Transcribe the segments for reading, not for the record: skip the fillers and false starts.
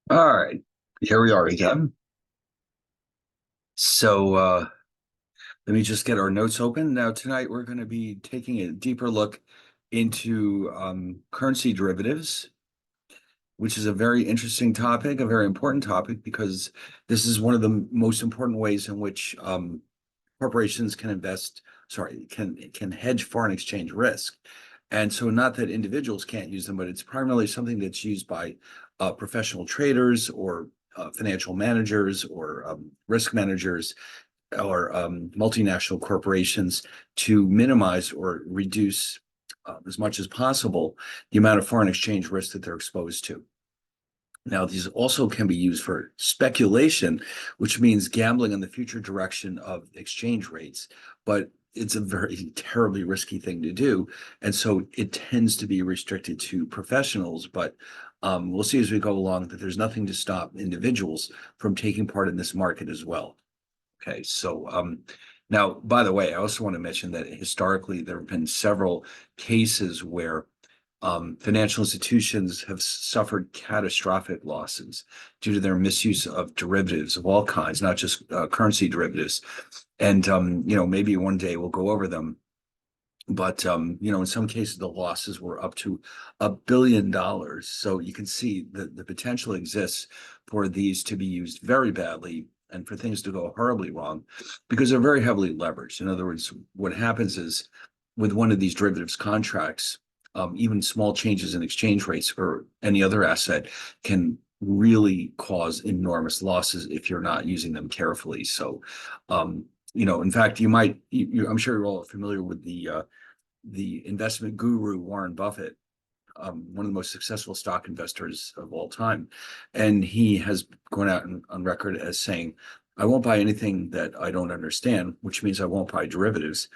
All right, here we are again. So let me just get our notes open. Now, tonight we're going to be taking a deeper look into currency derivatives, which is a very interesting topic, a very important topic, because this is one of the most important ways in which corporations can can hedge foreign exchange risk. And so, not that individuals can't use them, but it's primarily something that's used by professional traders or financial managers or risk managers or multinational corporations to minimize or reduce as much as possible the amount of foreign exchange risk that they're exposed to. Now, these also can be used for speculation, which means gambling on the future direction of exchange rates. But it's a very terribly risky thing to do. And so it tends to be restricted to professionals. But we'll see as we go along that there's nothing to stop individuals from taking part in this market as well. Okay, so now, by the way, I also want to mention that historically there have been several cases where financial institutions have suffered catastrophic losses due to their misuse of derivatives of all kinds, not just currency derivatives. And maybe one day we'll go over them. But in some cases the losses were up to $1 billion. So you can see that the potential exists for these to be used very badly and for things to go horribly wrong because they're very heavily leveraged. In other words, what happens is with one of these derivatives contracts, even small changes in exchange rates or any other asset can really cause enormous losses if you're not using them carefully. So, in fact, I'm sure you're all familiar with the investment guru Warren Buffett, one of the most successful stock investors of all time. And he has gone out on record as saying, I won't buy anything that I don't understand, which means I won't buy derivatives.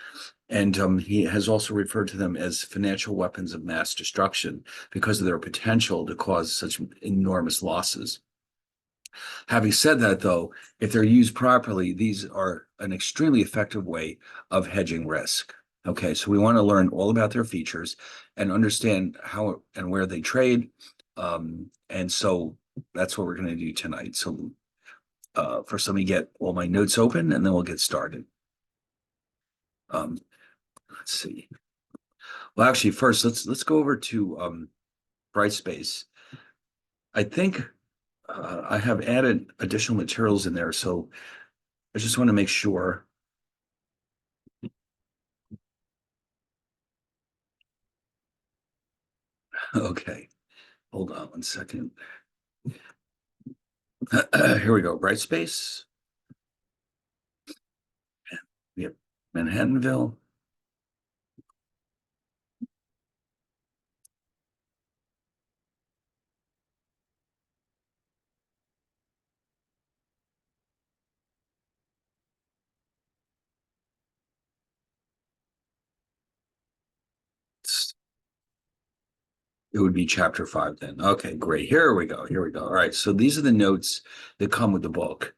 And he has also referred to them as financial weapons of mass destruction because of their potential to cause such enormous losses. Having said that, though, if they're used properly, these are an extremely effective way of hedging risk. Okay, so we want to learn all about their features and understand how and where they trade. And so that's what we're going to do tonight. So first, let me get all my notes open and then we'll get started. Um, let's see. Well, actually, first let's go over to Brightspace. I think I have added additional materials in there, so I just want to make sure. Okay, hold on one second. Here we go. Brightspace. We have Manhattanville. It would be chapter 5 then. Okay, great. Here we go. Here we go. All right. So these are the notes that come with the book.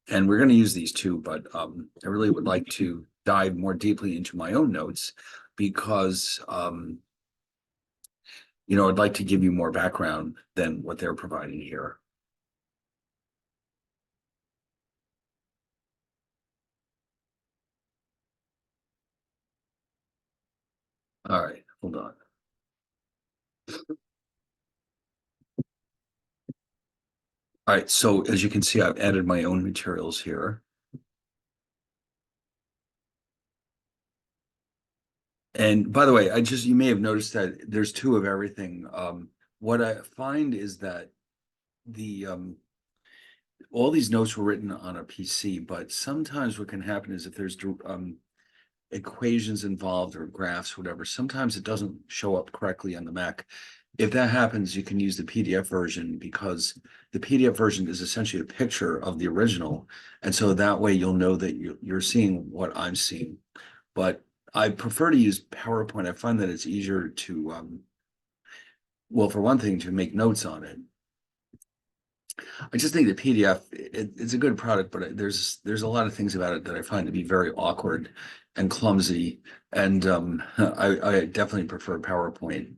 And we're going to use these too, but I really would like to dive more deeply into my own notes because I'd like to give you more background than what they're providing here. All right, hold on. All right, so as you can see, I've added my own materials here. And by the way, you may have noticed that there's two of everything. What I find is that the all these notes were written on a PC, but sometimes what can happen is if there's equations involved or graphs, whatever, sometimes it doesn't show up correctly on the Mac. If that happens, you can use the PDF version because the PDF version is essentially a picture of the original. And so that way you'll know that you're seeing what I'm seeing. But I prefer to use PowerPoint. I find that it's easier to, well, for one thing, to make notes on it. I just think the PDF it's a good product, but there's a lot of things about it that I find to be very awkward and clumsy, and I definitely prefer PowerPoint.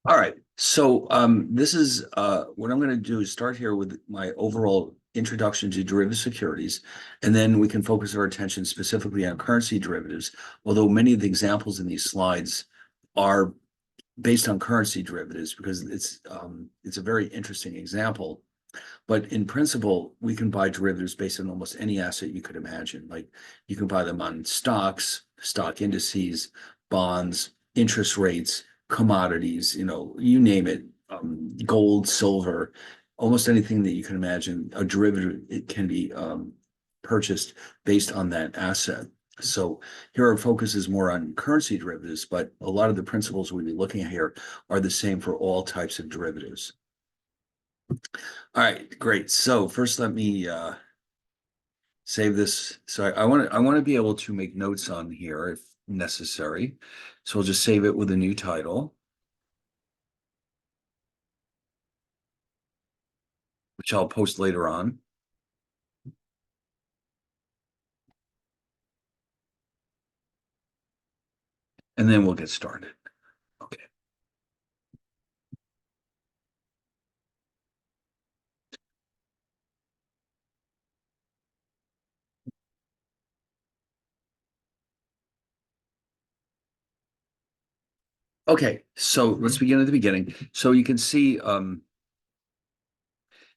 All right. So this is what I'm going to do is start here with my overall introduction to derivative securities, and then we can focus our attention specifically on currency derivatives, although many of the examples in these slides are based on currency derivatives because it's a very interesting example. But in principle, we can buy derivatives based on almost any asset you could imagine. Like you can buy them on stocks, stock indices, bonds, interest rates, commodities, you name it, gold, silver, almost anything that you can imagine, a derivative, it can be purchased based on that asset. So here our focus is more on currency derivatives, but a lot of the principles we'll be looking at here are the same for all types of derivatives. All right, great. So first, let me save this. So I want to be able to make notes on here if necessary. So I'll just save it with a new title, which I'll post later on, and then we'll get started. Okay. Okay. So let's begin at the beginning. So you can see there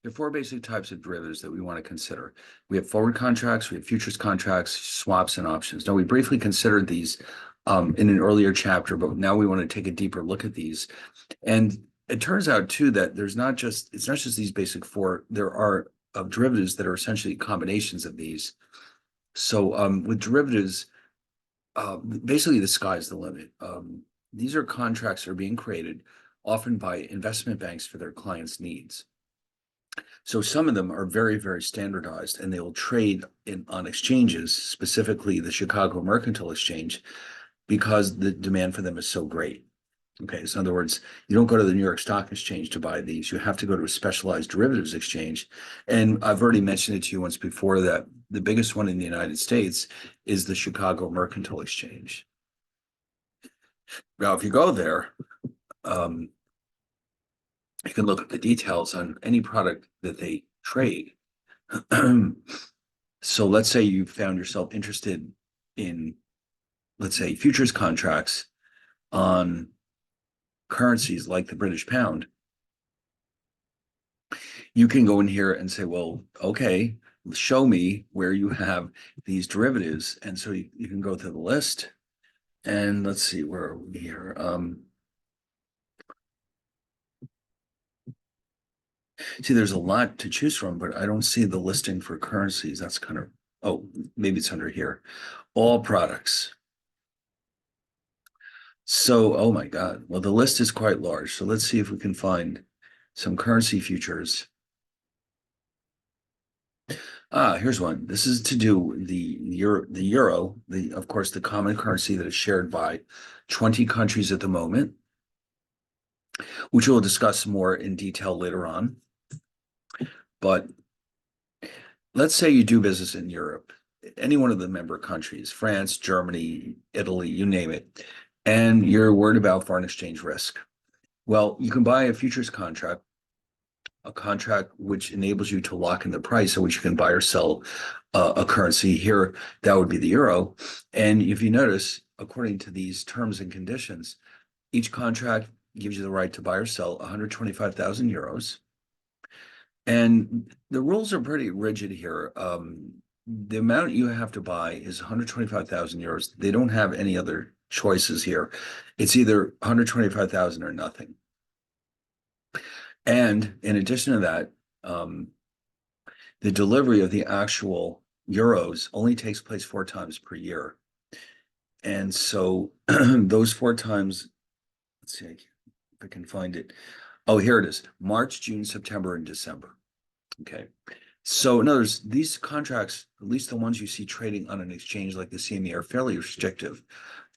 are four basic types of derivatives that we want to consider. We have forward contracts, we have futures contracts, swaps, and options. Now, we briefly considered these in an earlier chapter, but now we want to take a deeper look at these. And it turns out too that it's not just these basic four. There are derivatives that are essentially combinations of these. So with derivatives, basically the sky's the limit. These are contracts that are being created often by investment banks for their clients' needs. So some of them are very, very standardized, and they will trade on exchanges, specifically the Chicago Mercantile Exchange, because the demand for them is so great. Okay, so in other words, you don't go to the New York Stock Exchange to buy these. You have to go to a specialized derivatives exchange. And I've already mentioned it to you once before that the biggest one in the United States is the Chicago Mercantile Exchange. Now, if you go there, um, you can look at the details on any product that they trade. So let's say you found yourself interested in, let's say, futures contracts on currencies like the British pound. You can go in here and say, well, okay, show me where you have these derivatives. And so you can go to the list and let's see, where are we here? See, there's a lot to choose from, but I don't see the listing for currencies. That's kind of, oh, maybe it's under here. All products. So, oh my God. Well, the list is quite large. So let's see if we can find some currency futures. Here's one. This is to do the euro, of course, the common currency that is shared by 20 countries at the moment, which we'll discuss more in detail later on. But let's say you do business in Europe, any one of the member countries, France, Germany, Italy, you name it, and you're worried about foreign exchange risk. Well, you can buy a futures contract, a contract which enables you to lock in the price at which you can buy or sell a currency. Here, that would be the euro. And if you notice, according to these terms and conditions, each contract gives you the right to buy or sell 125,000 euros. And the rules are pretty rigid here. The amount you have to buy is 125,000 euros. They don't have any other choices here. It's either 125,000 or nothing. And in addition to that, the delivery of the actual euros only takes place 4 times per year. And so those 4 times, let's see if I can find it. Oh, here it is. March, June, September, and December. Okay. So in other words, these contracts, at least the ones you see trading on an exchange like the CME, are fairly restrictive.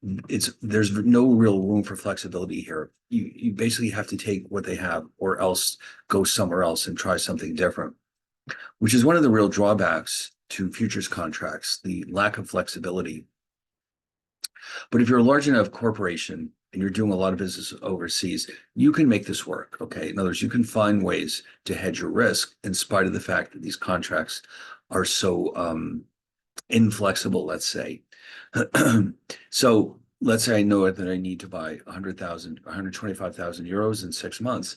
There's no real room for flexibility here. You basically have to take what they have or else go somewhere else and try something different, which is one of the real drawbacks to futures contracts, the lack of flexibility. But if you're a large enough corporation, and you're doing a lot of business overseas, you can make this work. Okay. In other words, you can find ways to hedge your risk in spite of the fact that these contracts are so inflexible, let's say. So let's say I know that I need to buy 100,000, 125,000 euros in 6 months.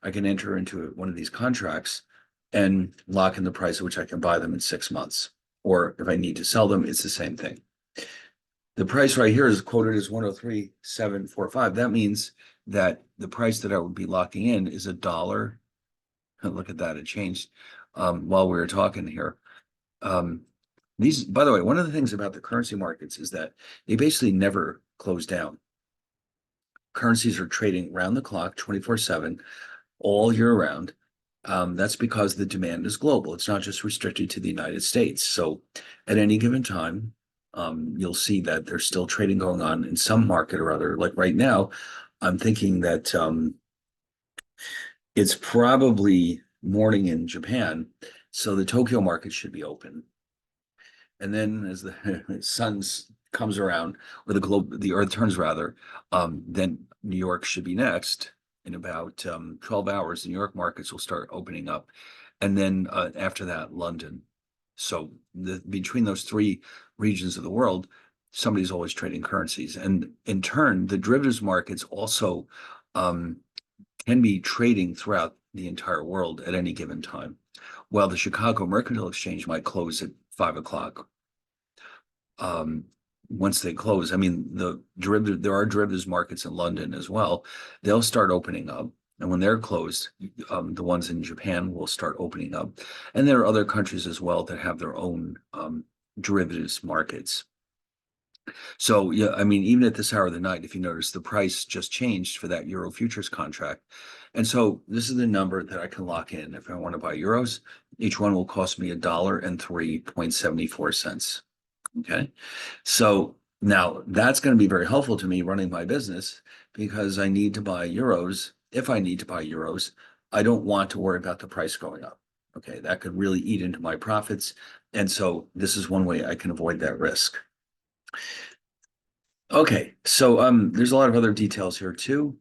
I can enter into one of these contracts and lock in the price at which I can buy them in 6 months. Or if I need to sell them, it's the same thing. The price right here is quoted as 103,745. That means that the price that I would be locking in is $1. Look at that, it changed while we were talking here. Um, these, by the way, one of the things about the currency markets is that they basically never close down. Currencies are trading round the clock, 24/7, all year round. That's because the demand is global. It's not just restricted to the United States. So at any given time, you'll see that there's still trading going on in some market or other. Like right now, I'm thinking that it's probably morning in Japan, so the Tokyo market should be open. And then as the sun comes around, or the Earth turns rather, then New York should be next. In about 12 hours, the New York markets will start opening up, and then after that, London. So between those three regions of the world, somebody's always trading currencies, and in turn, the derivatives markets also um, can be trading throughout the entire world at any given time. While the Chicago Mercantile Exchange might close at 5 o'clock, um, once they close, I mean, there are derivatives markets in London as well. They'll start opening up. And when they're closed, the ones in Japan will start opening up. And there are other countries as well that have their own derivatives markets. So, yeah, I mean, even at this hour of the night, if you notice, the price just changed for that Euro futures contract. And so this is the number that I can lock in if I want to buy euros. Each one will cost me $1.03.74. Okay. So now that's going to be very helpful to me running my business because I need to buy euros. If I need to buy euros, I don't want to worry about the price going up. Okay. That could really eat into my profits. And so this is one way I can avoid that risk. Okay. So there's a lot of other details here too.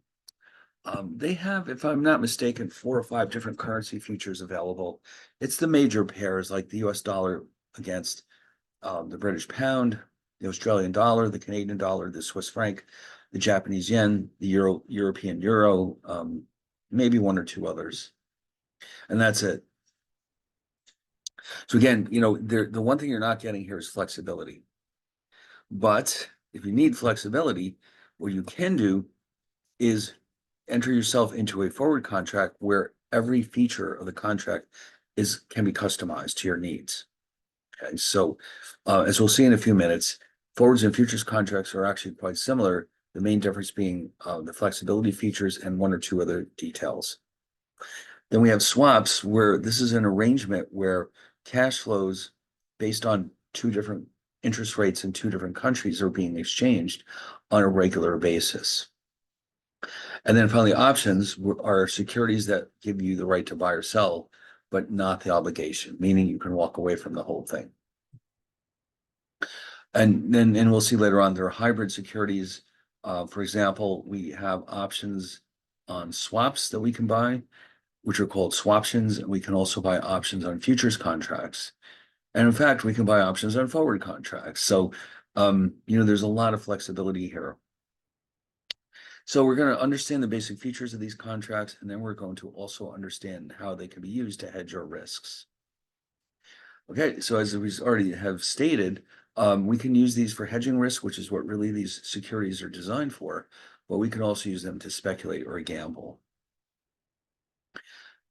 They have, if I'm not mistaken, 4 or 5 different currency futures available. It's the major pairs like the US dollar against the British pound, the Australian dollar, the Canadian dollar, the Swiss franc, the Japanese yen, the European euro, maybe one or two others. And that's it. So again, the one thing you're not getting here is flexibility. But if you need flexibility, what you can do is enter yourself into a forward contract where every feature of the contract can be customized to your needs. Okay, so as we'll see in a few minutes, forwards and futures contracts are actually quite similar. The main difference being the flexibility features and one or two other details. Then we have swaps, where this is an arrangement where cash flows based on 2 different interest rates in 2 different countries are being exchanged on a regular basis. And then finally, options are securities that give you the right to buy or sell, but not the obligation, meaning you can walk away from the whole thing. And we'll see later on, there are hybrid securities. For example, we have options on swaps that we can buy, which are called swaptions. And we can also buy options on futures contracts. And in fact, we can buy options on forward contracts. So, there's a lot of flexibility here. So we're going to understand the basic features of these contracts, and then we're going to also understand how they can be used to hedge our risks. Okay, so as we already have stated, we can use these for hedging risk, which is what really these securities are designed for, but we can also use them to speculate or gamble.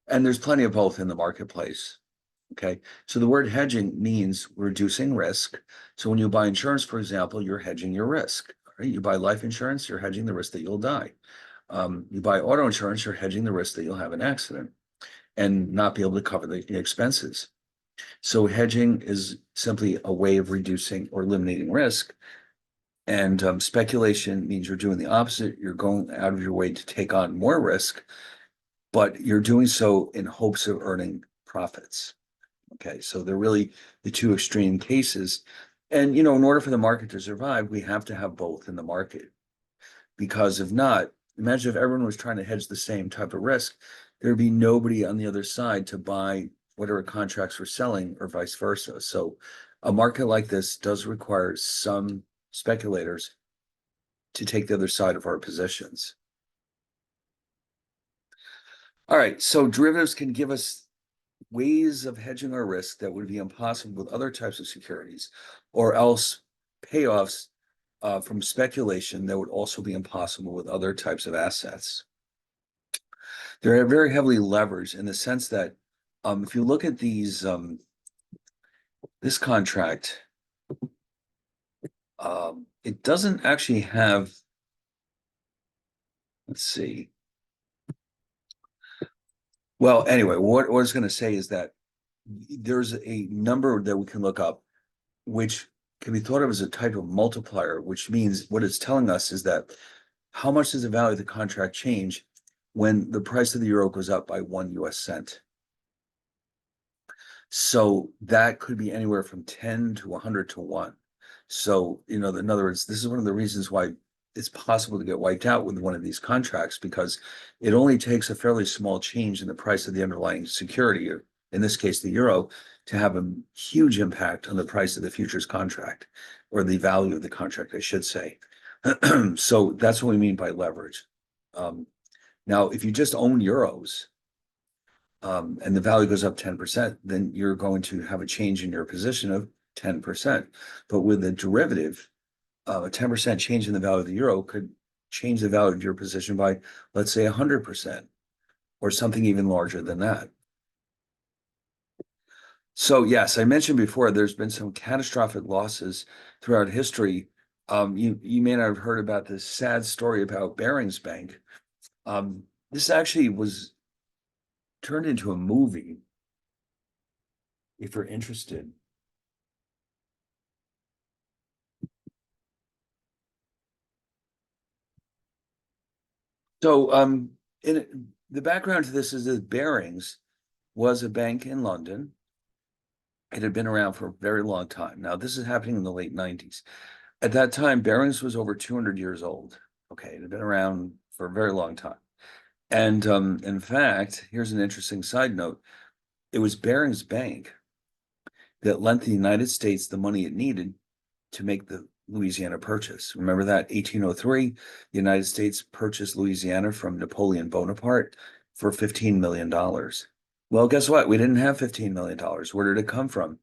And there's plenty of both in the marketplace. Okay, so the word hedging means reducing risk. So when you buy insurance, for example, you're hedging your risk. Right? You buy life insurance, you're hedging the risk that you'll die. You buy auto insurance, you're hedging the risk that you'll have an accident and not be able to cover the expenses. So hedging is simply a way of reducing or eliminating risk. And speculation means you're doing the opposite. You're going out of your way to take on more risk, but you're doing so in hopes of earning profits. Okay, so they're really the two extreme cases. And, in order for the market to survive, we have to have both in the market. Because if not, imagine if everyone was trying to hedge the same type of risk, there'd be nobody on the other side to buy whatever contracts we're selling or vice versa. So a market like this does require some speculators to take the other side of our positions. All right, so derivatives can give us ways of hedging our risk that would be impossible with other types of securities, or else payoffs from speculation that would also be impossible with other types of assets. They're very heavily leveraged in the sense that if you look at this contract, it doesn't actually have, let's see. Well, anyway, what I was going to say is that there's a number that we can look up, which can be thought of as a type of multiplier, which means what it's telling us is that how much does the value of the contract change when the price of the euro goes up by 1 US cent? So that could be anywhere from 10 to 100 to 1. So, in other words, this is one of the reasons why it's possible to get wiped out with one of these contracts, because it only takes a fairly small change in the price of the underlying security, or in this case, the euro, to have a huge impact on the price of the futures contract, or the value of the contract, I should say. So that's what we mean by leverage. Now, if you just own euros, and the value goes up 10%, then you're going to have a change in your position of 10%. But with a derivative, a 10% change in the value of the euro could change the value of your position by, let's say, 100%, or something even larger than that. So yes, I mentioned before, there's been some catastrophic losses throughout history. You may not have heard about this sad story about Barings Bank. This actually was turned into a movie, if you're interested. So in the background to this is that Barings was a bank in London. It had been around for a very long time. Now, this is happening in the late 90s. At that time, Barings was over 200 years old. Okay, it had been around for a very long time. And in fact, here's an interesting side note. It was Barings Bank that lent the United States the money it needed to make the Louisiana Purchase. Remember that 1803, the United States purchased Louisiana from Napoleon Bonaparte for $15 million. Well, guess what? We didn't have $15 million. Where did it come from?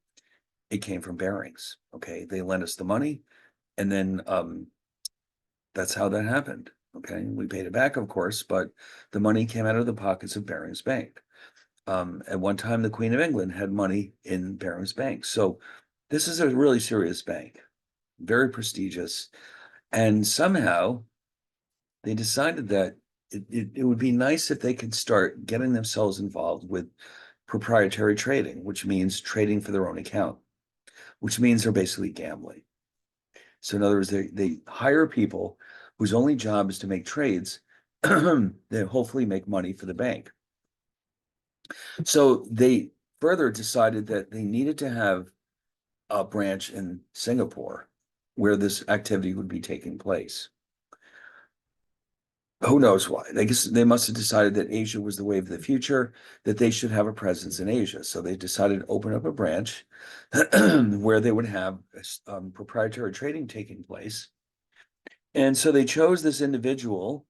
It came from Barings. Okay, they lent us the money, and then that's how that happened. Okay, we paid it back, of course, but the money came out of the pockets of Barings Bank. At one time, the Queen of England had money in Barings Bank. So this is a really serious bank, very prestigious. And somehow they decided that it would be nice if they could start getting themselves involved with proprietary trading, which means trading for their own account, which means they're basically gambling. So in other words, they hire people whose only job is to make trades that hopefully make money for the bank. So they further decided that they needed to have a branch in Singapore where this activity would be taking place. Who knows why? I guess they must have decided that Asia was the way of the future, that they should have a presence in Asia. So they decided to open up a branch where they would have proprietary trading taking place. And so they chose this individual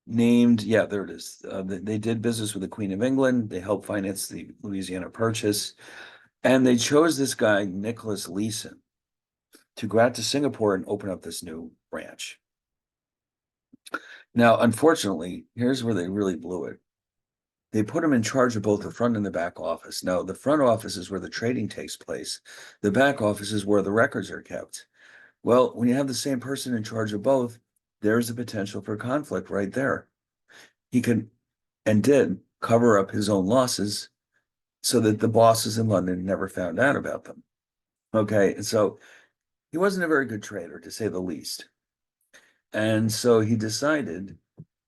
named, yeah, there it is. They did business with the Queen of England. They helped finance the Louisiana Purchase. And they chose this guy, Nicholas Leeson, to go out to Singapore and open up this new branch. Now, unfortunately, here's where they really blew it. They put him in charge of both the front and the back office. Now, the front office is where the trading takes place. The back office is where the records are kept. Well, when you have the same person in charge of both, there's a potential for conflict right there. He could and did cover up his own losses so that the bosses in London never found out about them. Okay, and so he wasn't a very good trader, to say the least. And so he decided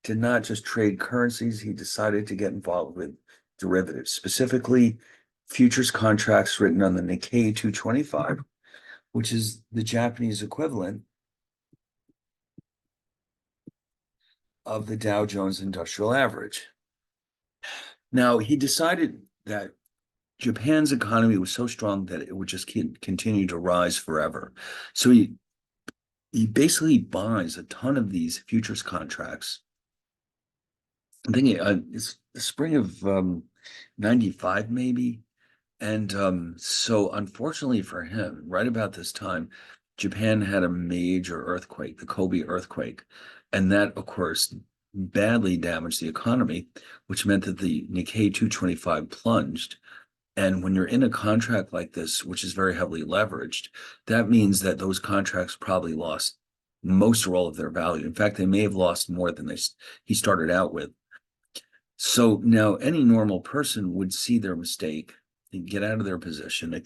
to not just trade currencies, he decided to get involved with derivatives, specifically futures contracts written on the Nikkei 225, which is the Japanese equivalent of the Dow Jones Industrial Average. Now, he decided that Japan's economy was so strong that it would just continue to rise forever. So he basically buys a ton of these futures contracts. I'm thinking it's the spring of 95 maybe. And so unfortunately for him, right about this time, Japan had a major earthquake, the Kobe earthquake. And that, of course, badly damaged the economy, which meant that the Nikkei 225 plunged. And when you're in a contract like this, which is very heavily leveraged, that means that those contracts probably lost most or all of their value. In fact, they may have lost more than he started out with. So now any normal person would see their mistake, get out of their position,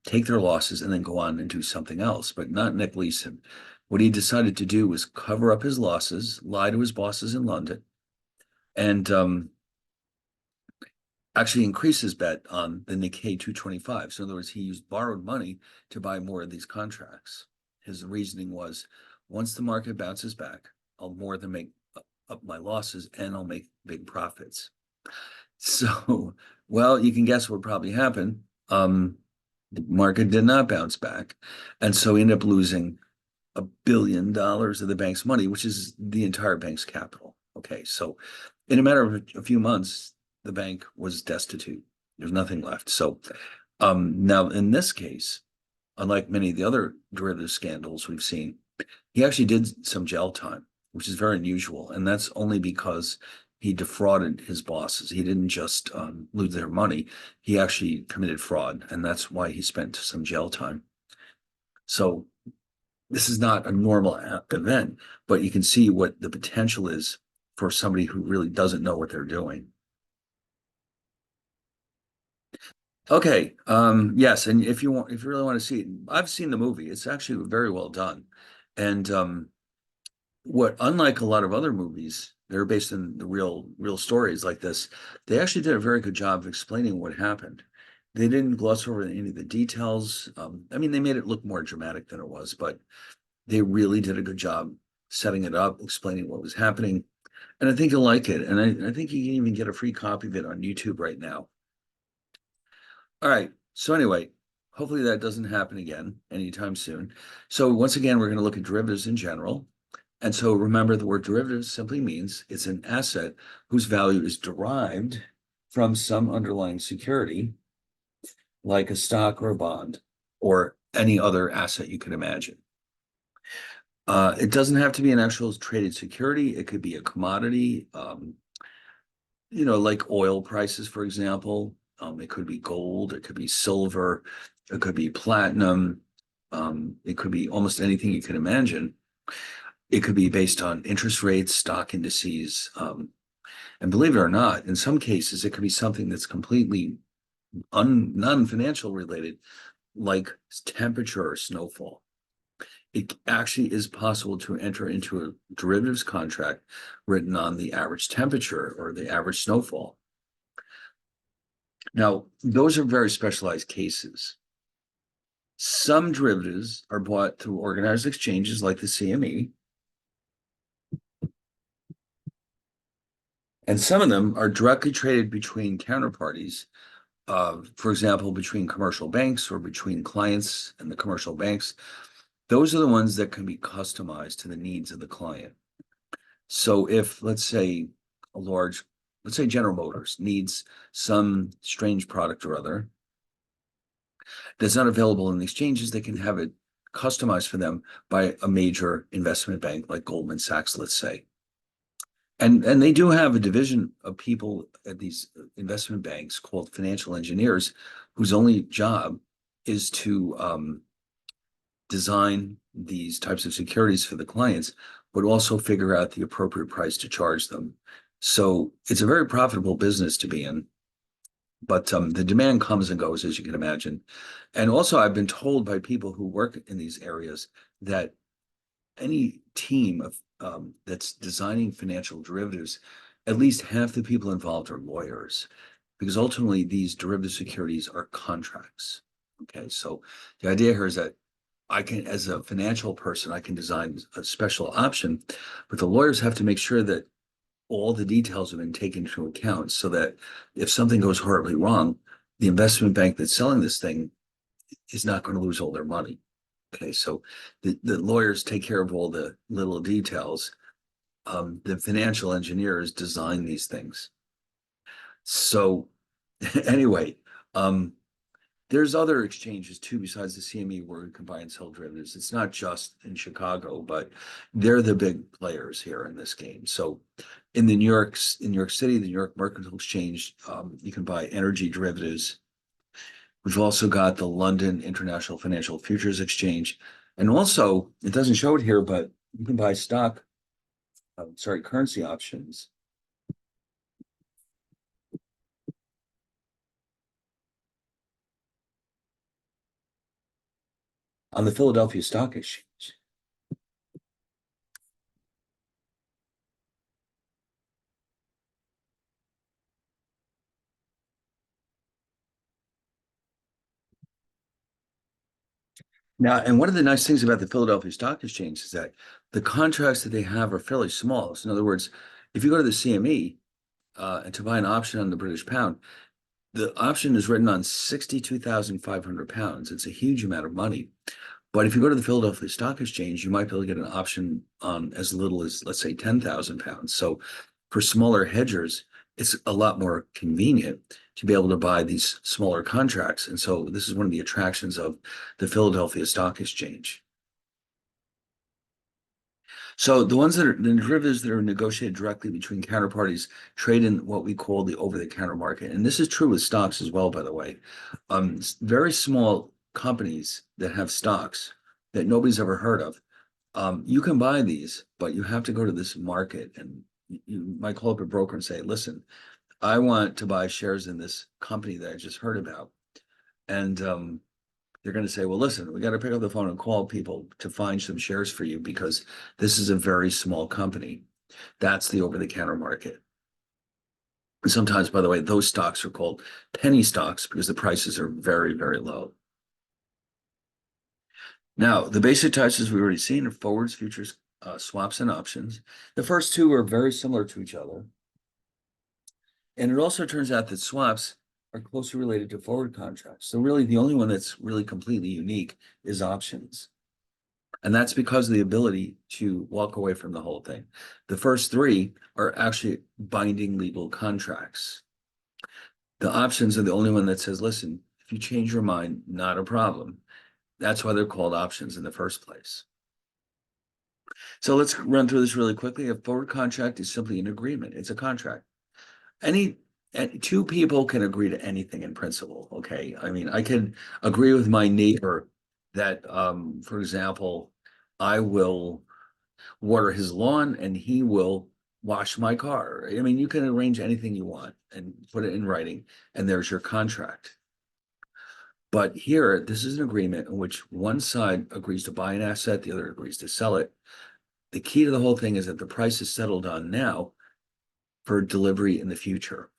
take their losses, and then go on and do something else, but not Nick Leeson. What he decided to do was cover up his losses, lie to his bosses in London, and actually increase his bet on the Nikkei 225. So in other words, he used borrowed money to buy more of these contracts. His reasoning was, once the market bounces back, I'll more than make up my losses and I'll make big profits. So, well, you can guess what probably happened. The market did not bounce back. And so he ended up losing $1 billion of the bank's money, which is the entire bank's capital. Okay, so in a matter of a few months, the bank was destitute. There's nothing left. So now in this case, unlike many of the other derivative scandals we've seen, he actually did some jail time, which is very unusual. And that's only because he defrauded his bosses. He didn't just lose their money. He actually committed fraud. And that's why he spent some jail time. So this is not a normal event, but you can see what the potential is for somebody who really doesn't know what they're doing. Okay, yes, and if you really want to see it, I've seen the movie. It's actually very well done. And unlike a lot of other movies, they're based in the real stories like this, they actually did a very good job of explaining what happened. They didn't gloss over any of the details. I mean, they made it look more dramatic than it was, but they really did a good job setting it up, explaining what was happening. And I think you'll like it. And I think you can even get a free copy of it on YouTube right now. All right. So anyway, hopefully that doesn't happen again anytime soon. So once again, we're going to look at derivatives in general. And so remember, the word derivative simply means it's an asset whose value is derived from some underlying security, like a stock or a bond, or any other asset you can imagine. It doesn't have to be an actual traded security. It could be a commodity, like oil prices, for example. It could be gold, it could be silver, it could be platinum. It could be almost anything you can imagine. It could be based on interest rates, stock indices. And believe it or not, in some cases, it could be something that's completely non-financial related, like temperature or snowfall. It actually is possible to enter into a derivatives contract written on the average temperature or the average snowfall. Now, those are very specialized cases. Some derivatives are bought through organized exchanges like the CME, and some of them are directly traded between counterparties, for example, between commercial banks or between clients and the commercial banks. Those are the ones that can be customized to the needs of the client. So if, let's say General Motors needs some strange product or other that's not available in the exchanges, they can have it customized for them by a major investment bank like Goldman Sachs, let's say. And they do have a division of people at these investment banks called financial engineers, whose only job is to design these types of securities for the clients, but also figure out the appropriate price to charge them. So it's a very profitable business to be in, but the demand comes and goes, as you can imagine. And also, I've been told by people who work in these areas that any team of that's designing financial derivatives, at least half the people involved are lawyers, because ultimately these derivative securities are contracts. Okay, so the idea here is that I can, as a financial person, I can design a special option, but the lawyers have to make sure that all the details have been taken into account so that if something goes horribly wrong, the investment bank that's selling this thing is not going to lose all their money. Okay, so the lawyers take care of all the little details. The financial engineers design these things. So anyway, um, there's other exchanges too besides the CME where we can buy and sell derivatives. It's not just in Chicago, but they're the big players here in this game. So in New York City, the New York Mercantile Exchange, you can buy energy derivatives. We've also got the London International Financial Futures Exchange. And also, it doesn't show it here, but you can buy currency options on the Philadelphia Stock Exchange. Now, and one of the nice things about the Philadelphia Stock Exchange is that the contracts that they have are fairly small. So in other words, if you go to the CME and to buy an option on the British pound, the option is written on 62,500 pounds. It's a huge amount of money. But if you go to the Philadelphia Stock Exchange, you might be able to get an option on as little as, let's say, 10,000 pounds. So for smaller hedgers, it's a lot more convenient to be able to buy these smaller contracts. And so this is one of the attractions of the Philadelphia Stock Exchange. So the derivatives that are negotiated directly between counterparties trade in what we call the over-the-counter market. And this is true with stocks as well, by the way. Very small companies that have stocks that nobody's ever heard of, you can buy these, but you have to go to this market and you might call up a broker and say, listen, I want to buy shares in this company that I just heard about. And they're going to say, well, listen, we got to pick up the phone and call people to find some shares for you because this is a very small company. That's the over-the-counter market. Sometimes, by the way, those stocks are called penny stocks because the prices are very, very low. Now, the basic types, as we've already seen, are forwards, futures, swaps, and options. The first two are very similar to each other. And it also turns out that swaps are closely related to forward contracts. So really, the only one that's really completely unique is options. And that's because of the ability to walk away from the whole thing. The first three are actually binding legal contracts. The options are the only one that says, listen, if you change your mind, not a problem. That's why they're called options in the first place. So let's run through this really quickly. A forward contract is simply an agreement. It's a contract. Any two people can agree to anything in principle. Okay. I mean, I can agree with my neighbor that, for example, I will water his lawn and he will wash my car. I mean, you can arrange anything you want and put it in writing, and there's your contract. But here, this is an agreement in which one side agrees to buy an asset, the other agrees to sell it. The key to the whole thing is that the price is settled on now for delivery in the future.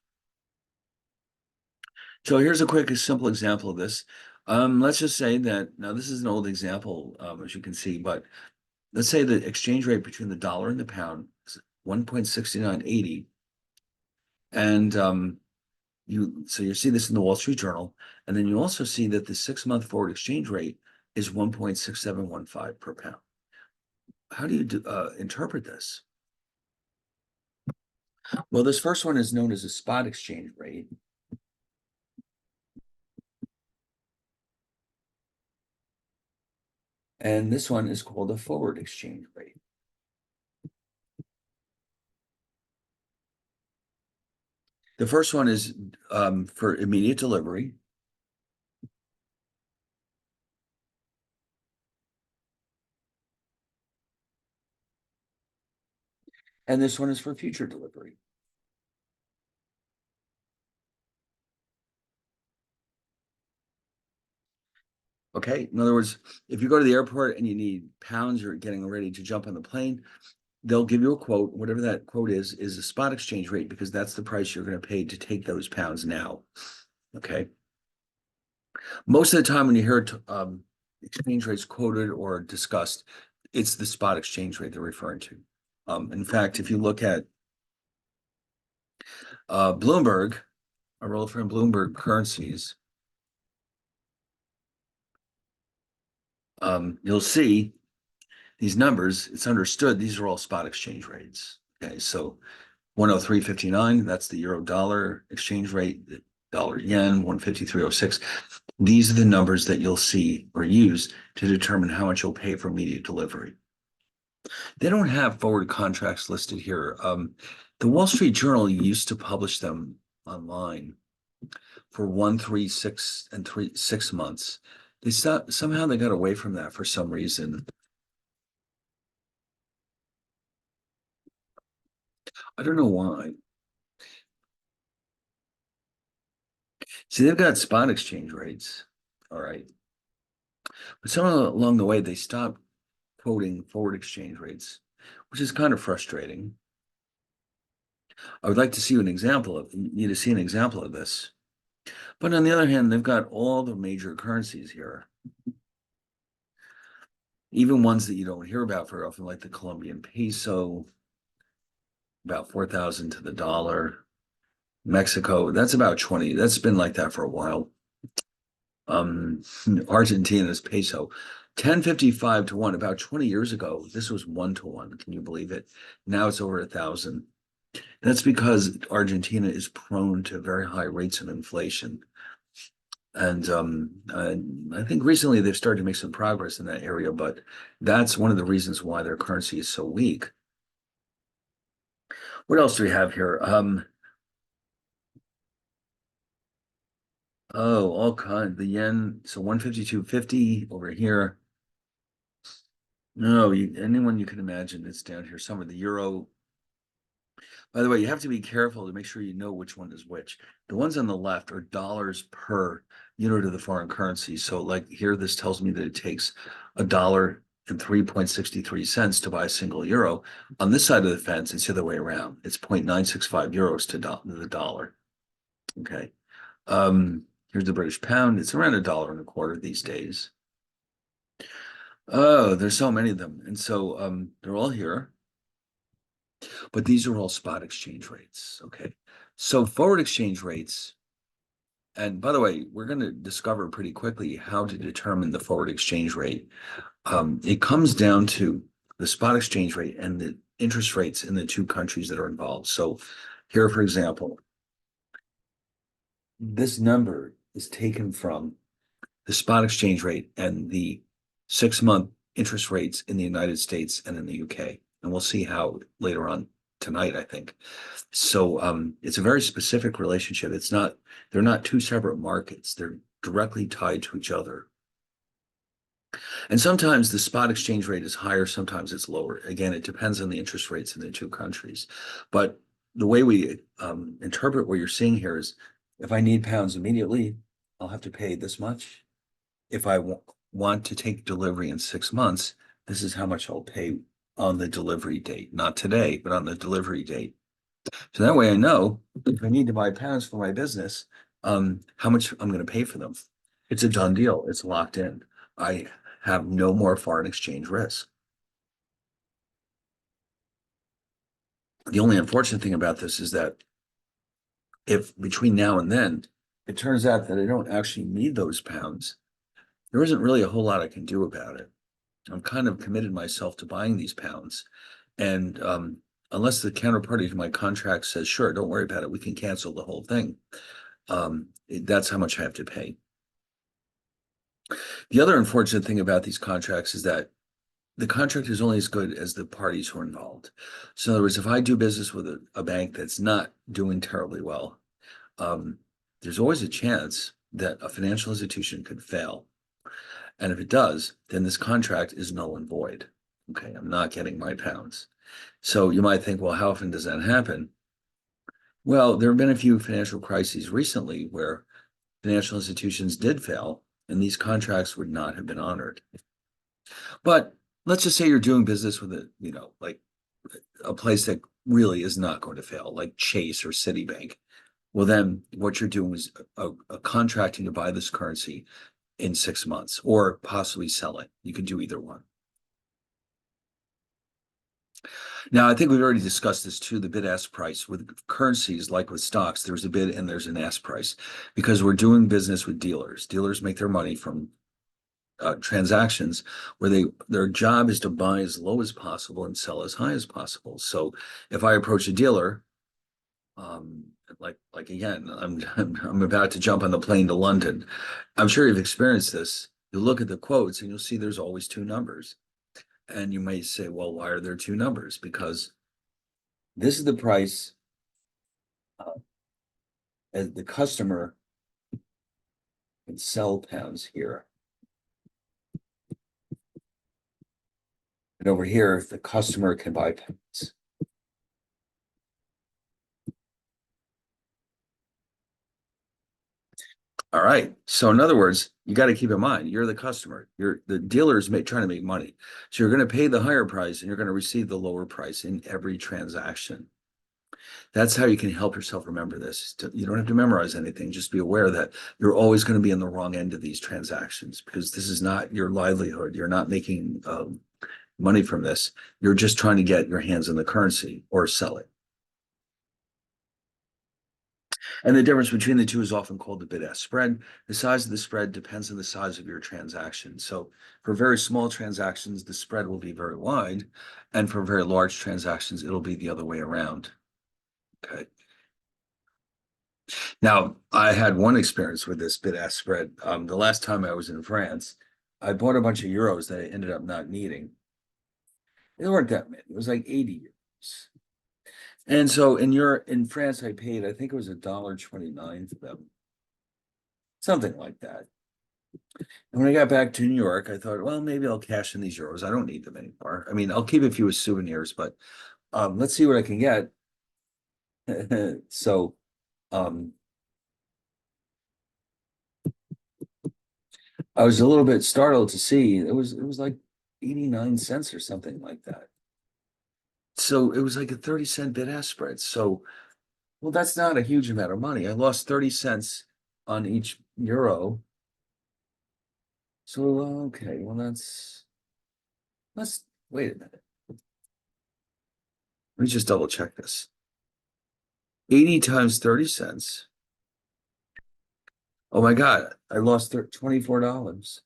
So here's a quick, simple example of this. Let's just say that, now this is an old example, as you can see, but let's say the exchange rate between the dollar and the pound is 1.6980. And you see this in the Wall Street Journal. And then you also see that the 6-month forward exchange rate is 1.6715 per pound. How do you interpret this? Well, this first one is known as a spot exchange rate. And this one is called a forward exchange rate. The first one is for immediate delivery. And this one is for future delivery. Okay. In other words, if you go to the airport and you need pounds, you're getting ready to jump on the plane, they'll give you a quote. Whatever that quote is a spot exchange rate because that's the price you're going to pay to take those pounds now. Okay. Most of the time when you hear exchange rates quoted or discussed, it's the spot exchange rate they're referring to. In fact, if you look at Bloomberg, a roll from Bloomberg currencies, you'll see these numbers. It's understood these are all spot exchange rates. Okay, so 103.59, that's the euro dollar exchange rate, the dollar yen, 153.06. These are the numbers that you'll see or use to determine how much you'll pay for immediate delivery. They don't have forward contracts listed here. The Wall Street Journal used to publish them online for 1, 3, 6, and 6 months. Somehow they got away from that for some reason. I don't know why. See, they've got spot exchange rates. All right. But somewhere along the way, they stopped quoting forward exchange rates, which is kind of frustrating. I would like to see an example of, you to see an example of this. But on the other hand, they've got all the major currencies here, even ones that you don't hear about very often, like the Colombian peso, about 4,000 to the dollar. Mexico, that's about 20. That's been like that for a while. Argentina's peso, 10.55 to 1. About 20 years ago, this was 1 to 1. Can you believe it? Now it's over 1,000. That's because Argentina is prone to very high rates of inflation. And I think recently they've started to make some progress in that area, but that's one of the reasons why their currency is so weak. What else do we have here? Oh, all kinds. The yen, so 152.50 over here. No, anyone you can imagine it's down here somewhere. The euro. By the way, you have to be careful to make sure you know which one is which. The ones on the left are dollars per unit of the foreign currency. So like here, this tells me that it takes $1.0363 to buy a single euro. On this side of the fence, it's the other way around. It's 0.965 euros to the dollar. Okay. Here's the British pound. It's around $1.25 these days. Oh, there's so many of them. And so they're all here, but these are all spot exchange rates. Okay. So forward exchange rates, and by the way, we're going to discover pretty quickly how to determine the forward exchange rate. It comes down to the spot exchange rate and the interest rates in the two countries that are involved. So here, for example, this number is taken from the spot exchange rate and the 6-month interest rates in the United States and in the UK. And we'll see how later on tonight, I think. So it's a very specific relationship. They're not two separate markets. They're directly tied to each other. And sometimes the spot exchange rate is higher, sometimes it's lower. Again, it depends on the interest rates in the two countries. But the way we interpret what you're seeing here is if I need pounds immediately, I'll have to pay this much. If I want to take delivery in 6 months, this is how much I'll pay on the delivery date, not today, but on the delivery date. So that way I know if I need to buy pounds for my business, how much I'm going to pay for them. It's a done deal. It's locked in. I have no more foreign exchange risk. The only unfortunate thing about this is that if between now and then, it turns out that I don't actually need those pounds, there isn't really a whole lot I can do about it. I'm kind of committed myself to buying these pounds. And unless the counterparty to my contract says, sure, don't worry about it, we can cancel the whole thing. That's how much I have to pay. The other unfortunate thing about these contracts is that the contract is only as good as the parties who are involved. So in other words, if I do business with a bank that's not doing terribly well, there's always a chance that a financial institution could fail. And if it does, then this contract is null and void. Okay, I'm not getting my pounds. So you might think, well, how often does that happen? Well, there have been a few financial crises recently where financial institutions did fail, and these contracts would not have been honored. But let's just say you're doing business with like a place that really is not going to fail, like Chase or Citibank. Well, then what you're doing is a contracting to buy this currency in 6 months or possibly sell it. You could do either one. Now, I think we've already discussed this too, the bid-ask price. With currencies, like with stocks, there's a bid and there's an ask price because we're doing business with dealers. Dealers make their money from transactions where their job is to buy as low as possible and sell as high as possible. So if I approach a dealer, um, like again, I'm about to jump on the plane to London. I'm sure you've experienced this. You look at the quotes and you'll see there's always two numbers. And you may say, well, why are there two numbers? Because this is the price as the customer can sell pounds here. And over here, the customer can buy pounds. All right. So in other words, you got to keep in mind, you're the customer. The dealer is trying to make money. So you're going to pay the higher price and you're going to receive the lower price in every transaction. That's how you can help yourself remember this. You don't have to memorize anything. Just be aware that you're always going to be on the wrong end of these transactions because this is not your livelihood. You're not making money from this. You're just trying to get your hands on the currency or sell it. And the difference between the two is often called the bid-ask spread. The size of the spread depends on the size of your transaction. So for very small transactions, the spread will be very wide. And for very large transactions, it'll be the other way around. Okay. Now, I had one experience with this bid-ask spread. The last time I was in France, I bought a bunch of euros that I ended up not needing. They weren't that many. It was like 80 euros. And so in France, I paid, I think it was $1.29 for them, something like that. And when I got back to New York, I thought, well, maybe I'll cash in these euros. I don't need them anymore. I mean, I'll keep a few as souvenirs, but let's see what I can get. So I was a little bit startled to see it was like 89 cents or something like that. So it was like a 30-cent bid-ask spread. So, well, that's not a huge amount of money. I lost 30 cents on each euro. So, okay, well, let's wait a minute. Let me just double check this. 80 times 30 cents. Oh my God, I lost $24.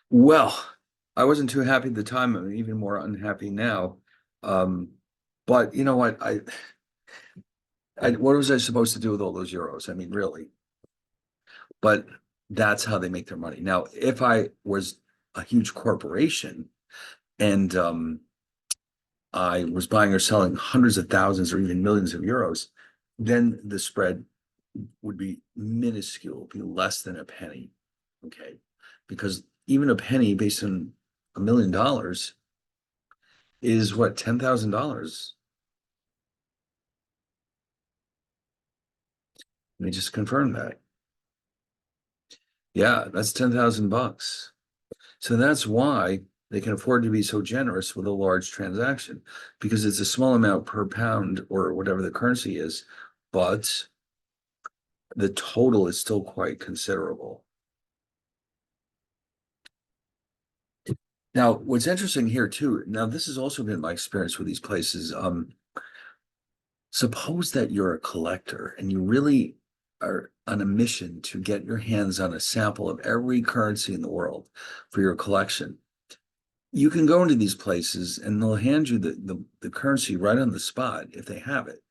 Well, I wasn't too happy at the time. I'm even more unhappy now. Um, but you know what? What was I supposed to do with all those euros? I mean, really. But that's how they make their money. Now, if I was a huge corporation and I was buying or selling hundreds of thousands or even millions of euros, then the spread would be minuscule, be less than a penny. Okay. Because even a penny based on $1 million is what, $10,000? Let me just confirm that. Yeah, that's 10,000 bucks. So that's why they can afford to be so generous with a large transaction because it's a small amount per pound or whatever the currency is, but the total is still quite considerable. Now, what's interesting here too, now this has also been my experience with these places. Suppose that you're a collector and you really are on a mission to get your hands on a sample of every currency in the world for your collection. You can go into these places and they'll hand you the currency right on the spot if they have it.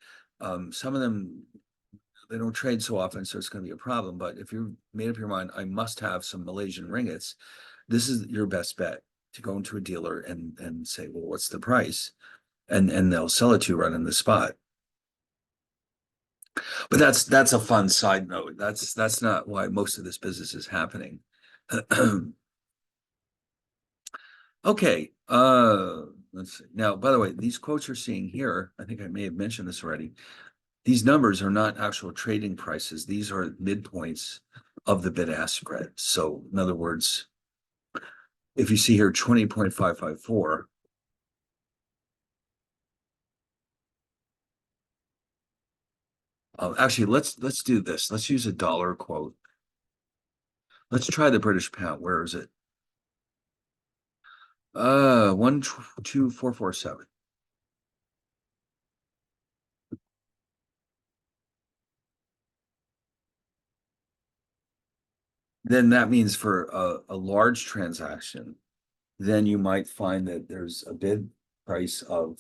Some of them, they don't trade so often, so it's going to be a problem. But if you've made up your mind, I must have some Malaysian ringgits, this is your best bet to go into a dealer and say, well, what's the price? And they'll sell it to you right on the spot. But that's a fun side note. That's not why most of this business is happening. Okay. Let's see. Now, by the way, these quotes you're seeing here, I think I may have mentioned this already. These numbers are not actual trading prices. These are midpoints of the bid-ask spread. So in other words, if you see here 20.554, Actually, let's do this. Let's use a dollar quote. Let's try the British pound. Where is it? 12447. Then that means for a large transaction, then you might find that there's a bid price of,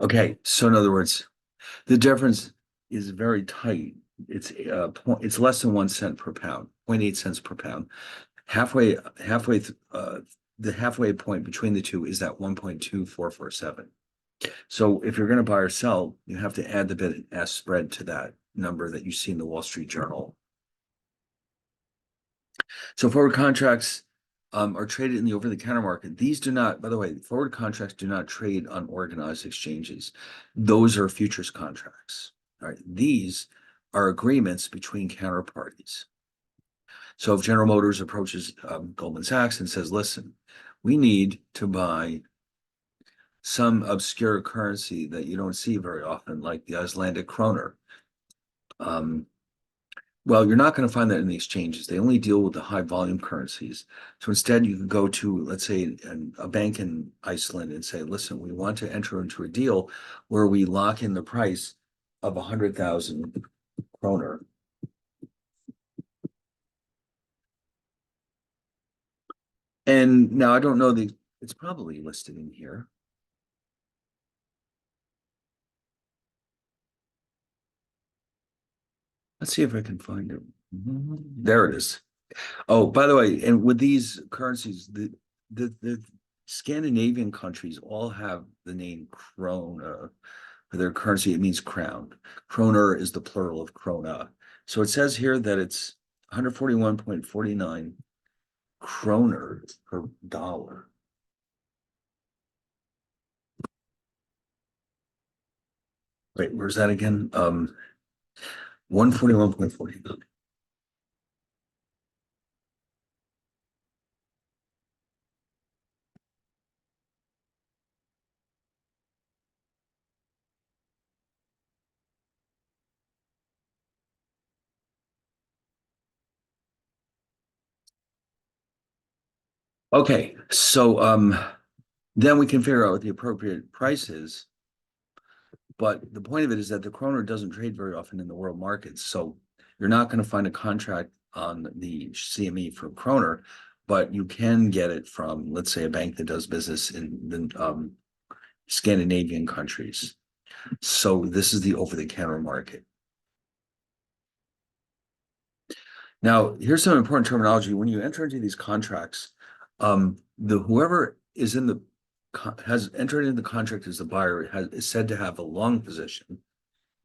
okay, so in other words, the difference is very tight. It's less than 1 cent per pound, 0.8 cents per pound. Halfway, the halfway point between the two is that 1.2447. So if you're going to buy or sell, you have to add the bid and ask spread to that number that you see in the Wall Street Journal. So forward contracts are traded in the over-the-counter market. These do not, by the way, forward contracts do not trade on organized exchanges. Those are futures contracts. All right. These are agreements between counterparties. So if General Motors approaches Goldman Sachs and says, listen, we need to buy some obscure currency that you don't see very often, like the Icelandic kroner. Um, well, you're not going to find that in the exchanges. They only deal with the high volume currencies. So instead, you can go to, let's say, a bank in Iceland and say, listen, we want to enter into a deal where we lock in the price of 100,000 kroner. And now I don't know it's probably listed in here. Let's see if I can find it. There it is. Oh, by the way, and with these currencies, the Scandinavian countries all have the name krona for their currency. It means crown. Kroner is the plural of krona. So it says here that it's 141.49 kroner per dollar. Wait, where's that again? 141.49. Okay, so then we can figure out what the appropriate price is. But the point of it is that the kroner doesn't trade very often in the world markets. So you're not going to find a contract on the CME for kroner, but you can get it from, let's say, a bank that does business in the Scandinavian countries. So this is the over-the-counter market. Now, here's some important terminology. When you enter into these contracts, whoever is in the has entered into the contract as the buyer is said to have a long position,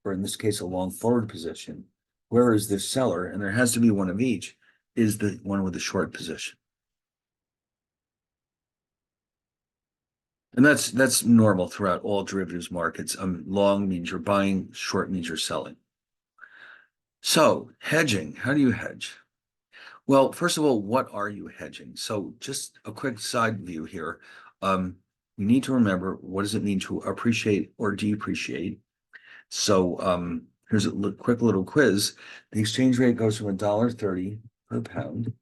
or in this case, a long forward position, whereas the seller, and there has to be one of each, is the one with the short position. And that's normal throughout all derivatives markets. Long means you're buying, short means you're selling. So hedging, how do you hedge? Well, first of all, what are you hedging? So just a quick side view here. You need to remember, what does it mean to appreciate or depreciate? So here's a quick little quiz. The exchange rate goes from $1.30 per pound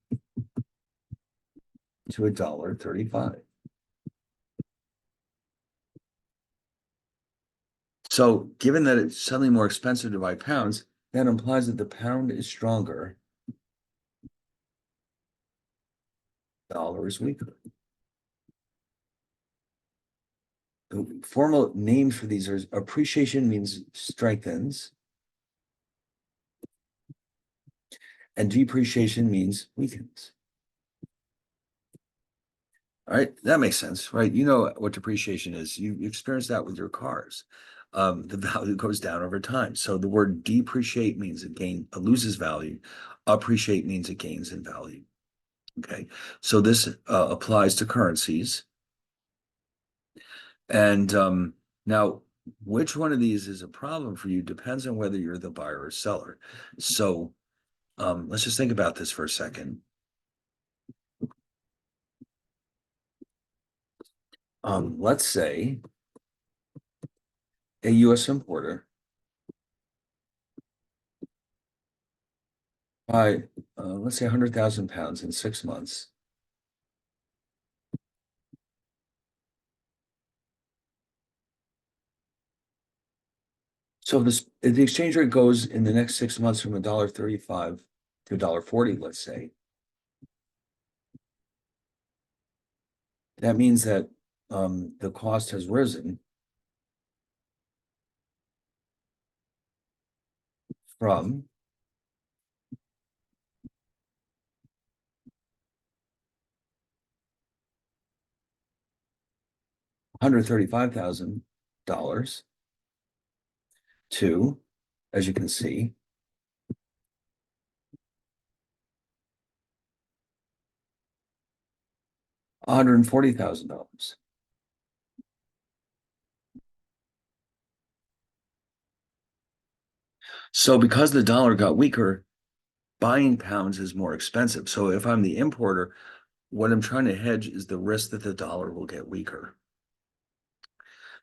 to $1.35. So given that it's suddenly more expensive to buy pounds, that implies that the pound is stronger, dollar is weaker. The formal names for these are appreciation means strengthens, and depreciation means weakens. All right, that makes sense, right? You know what depreciation is. You experience that with your cars. The value goes down over time. So the word depreciate means it loses value. Appreciate means it gains in value. Okay, so this applies to currencies. And now, which one of these is a problem for you depends on whether you're the buyer or seller. So Let's just think about this for a second. Let's say a US importer buy, let's say 100,000 pounds in 6 months. So if the exchange rate goes in the next 6 months from $1.35 to $1.40, let's say, that means that the cost has risen from $135,000 to, as you can see, $140,000. So because the dollar got weaker, buying pounds is more expensive. So if I'm the importer, what I'm trying to hedge is the risk that the dollar will get weaker.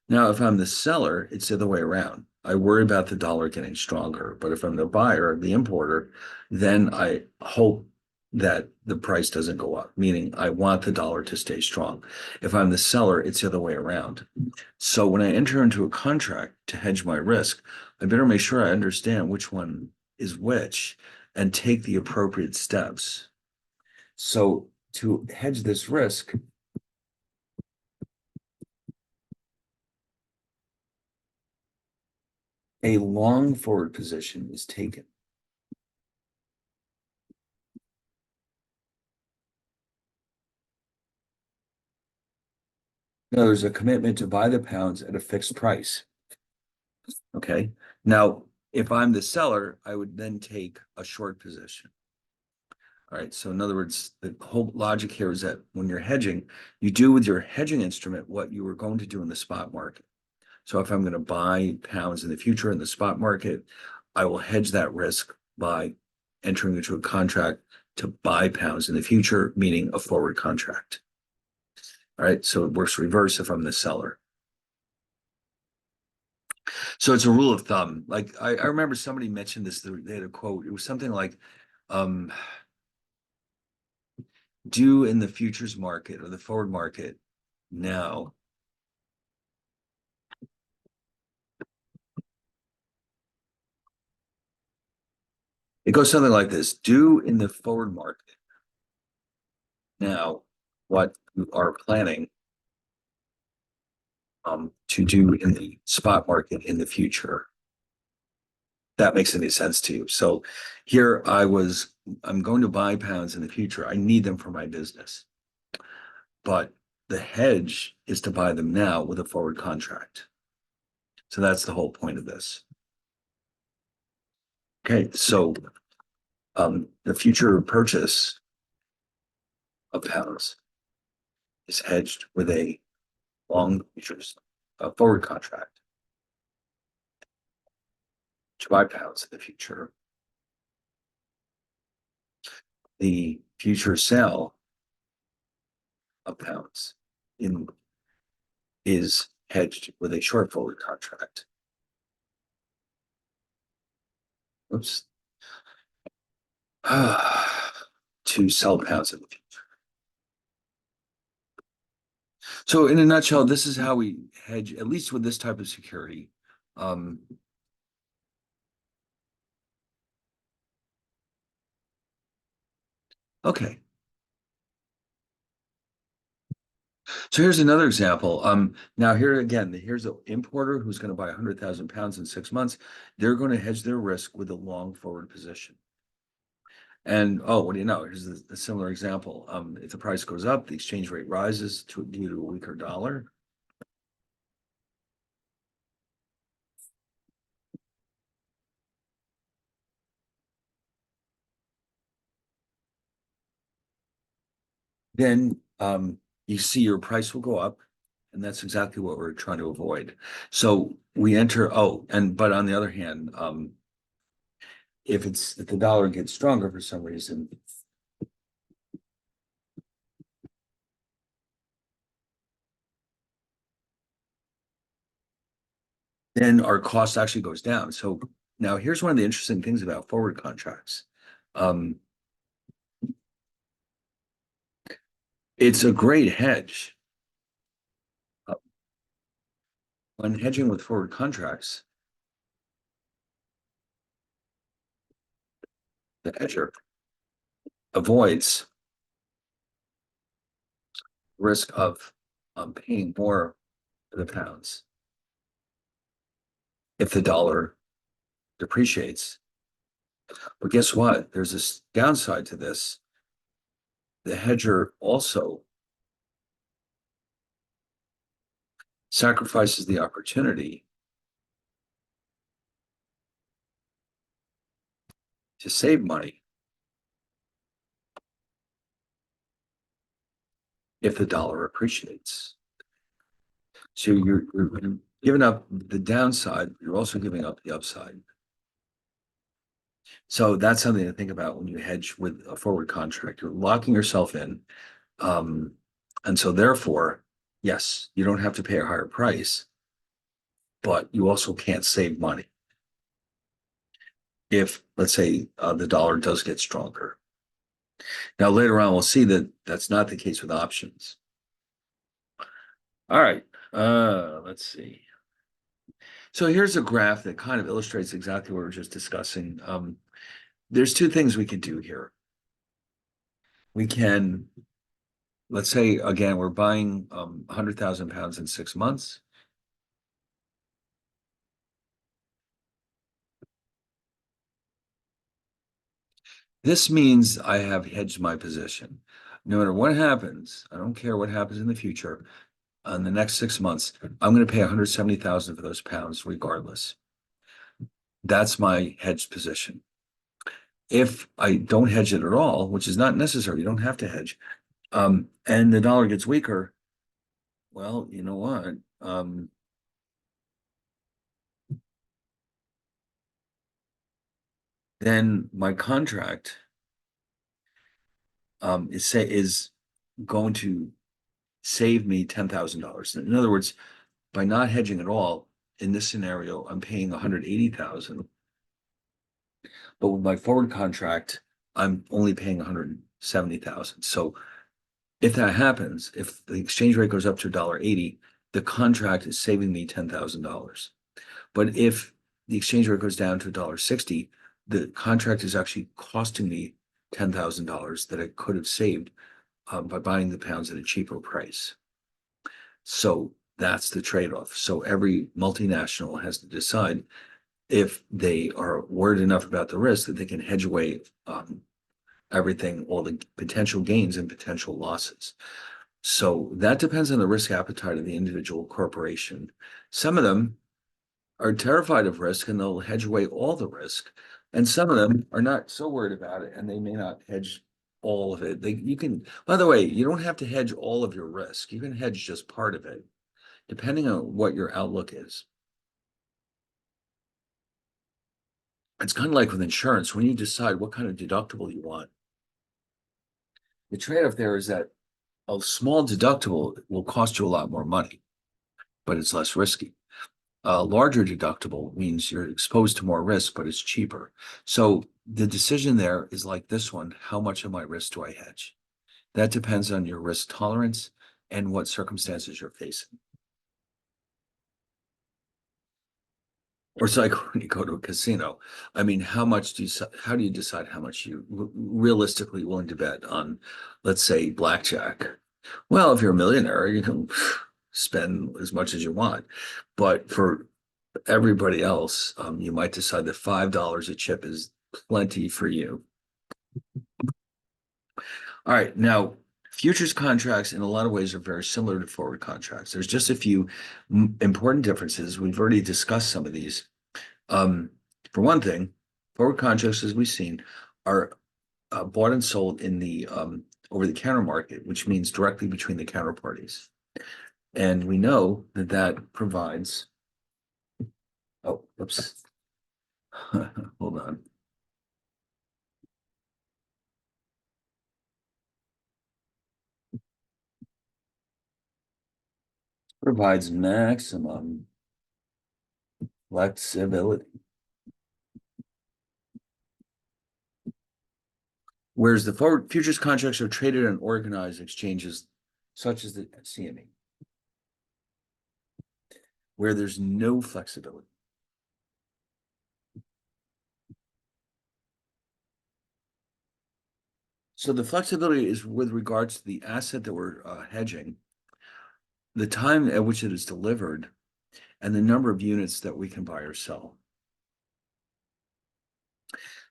Now, if I'm the seller, it's the other way around. I worry about the dollar getting stronger. But if I'm the buyer, the importer, then I hope that the price doesn't go up, meaning I want the dollar to stay strong. If I'm the seller, it's the other way around. So when I enter into a contract to hedge my risk, I better make sure I understand which one is which and take the appropriate steps. So to hedge this risk, a long forward position is taken. No, there's a commitment to buy the pounds at a fixed price. Okay. Now, if I'm the seller, I would then take a short position. All right. So, in other words, the whole logic here is that when you're hedging, you do with your hedging instrument what you were going to do in the spot market. So, if I'm going to buy pounds in the future in the spot market, I will hedge that risk by entering into a contract to buy pounds in the future, meaning a forward contract. All right. So, it works reverse if I'm the seller. So it's a rule of thumb. Like I remember somebody mentioned this, they had a quote. It was something like, um, do in the futures market or the forward market now. It goes something like this: do in the forward market now what you are planning to do in the spot market in the future. That makes any sense to you. So here I'm going to buy pounds in the future. I need them for my business. But the hedge is to buy them now with a forward contract. So that's the whole point of this. Okay, so the future purchase of pounds is hedged with a long futures forward contract to buy pounds in the future. The future sale of pounds is hedged with a short forward contract. Oops. To sell pounds in the future. So in a nutshell, this is how we hedge, at least with this type of security. Um, okay. So here's another example. Now here again, here's an importer who's going to buy 100,000 pounds in 6 months. They're going to hedge their risk with a long forward position. And oh, what do you know? Here's a similar example. If the price goes up, the exchange rate rises due to a weaker dollar. Then you see your price will go up, and that's exactly what we're trying to avoid. So we enter, but on the other hand, if the dollar gets stronger for some reason, then our cost actually goes down. So now here's one of the interesting things about forward contracts. Um, it's a great hedge. Uh, When hedging with forward contracts, the hedger avoids risk of paying more for the pounds if the dollar depreciates. But guess what? There's this downside to this. The hedger also sacrifices the opportunity to save money if the dollar appreciates. So you're giving up the downside, you're also giving up the upside. So that's something to think about when you hedge with a forward contract. You're locking yourself in. Um, and so therefore, yes, you don't have to pay a higher price, but you also can't save money if, let's say, the dollar does get stronger. Now, later on, we'll see that that's not the case with options. All right, let's see. So here's a graph that kind of illustrates exactly what we were just discussing. There's two things we can do here. We can, let's say, again, we're buying 100,000 pounds in 6 months. This means I have hedged my position. No matter what happens, I don't care what happens in the future. In the next 6 months, I'm going to pay 170,000 for those pounds regardless. That's my hedged position. If I don't hedge it at all, which is not necessary, you don't have to hedge, and the dollar gets weaker, well, you know what? Then my contract is going to save me $10,000. In other words, by not hedging at all, in this scenario, I'm paying 180,000. But with my forward contract, I'm only paying 170,000. So if that happens, if the exchange rate goes up to $1.80, the contract is saving me $10,000. But if the exchange rate goes down to $1.60, the contract is actually costing me $10,000 that I could have saved by buying the pounds at a cheaper price. So that's the trade-off. So every multinational has to decide if they are worried enough about the risk that they can hedge away everything, all the potential gains and potential losses. So that depends on the risk appetite of the individual corporation. Some of them are terrified of risk and they'll hedge away all the risk. And some of them are not so worried about it and they may not hedge all of it. You can, by the way, you don't have to hedge all of your risk. You can hedge just part of it, depending on what your outlook is. It's kind of like with insurance, when you decide what kind of deductible you want, the trade-off there is that a small deductible will cost you a lot more money, but it's less risky. A larger deductible means you're exposed to more risk, but it's cheaper. So the decision there is like this one: how much of my risk do I hedge? That depends on your risk tolerance and what circumstances you're facing. Or it's like when you go to a casino. I mean, how do you decide how much you realistically willing to bet on, let's say, blackjack? Well, if you're a millionaire, you can spend as much as you want. But for everybody else, you might decide that $5 a chip is plenty for you. All right, now futures contracts in a lot of ways are very similar to forward contracts. There's just a few important differences. We've already discussed some of these. For one thing, forward contracts, as we've seen, are bought and sold in the over-the-counter market, which means directly between the counterparties. And we know that that provides, oh, oops, hold on. provides maximum flexibility. Whereas the forward futures contracts are traded on organized exchanges such as the CME, where there's no flexibility. So the flexibility is with regards to the asset that we're hedging, the time at which it is delivered, and the number of units that we can buy or sell.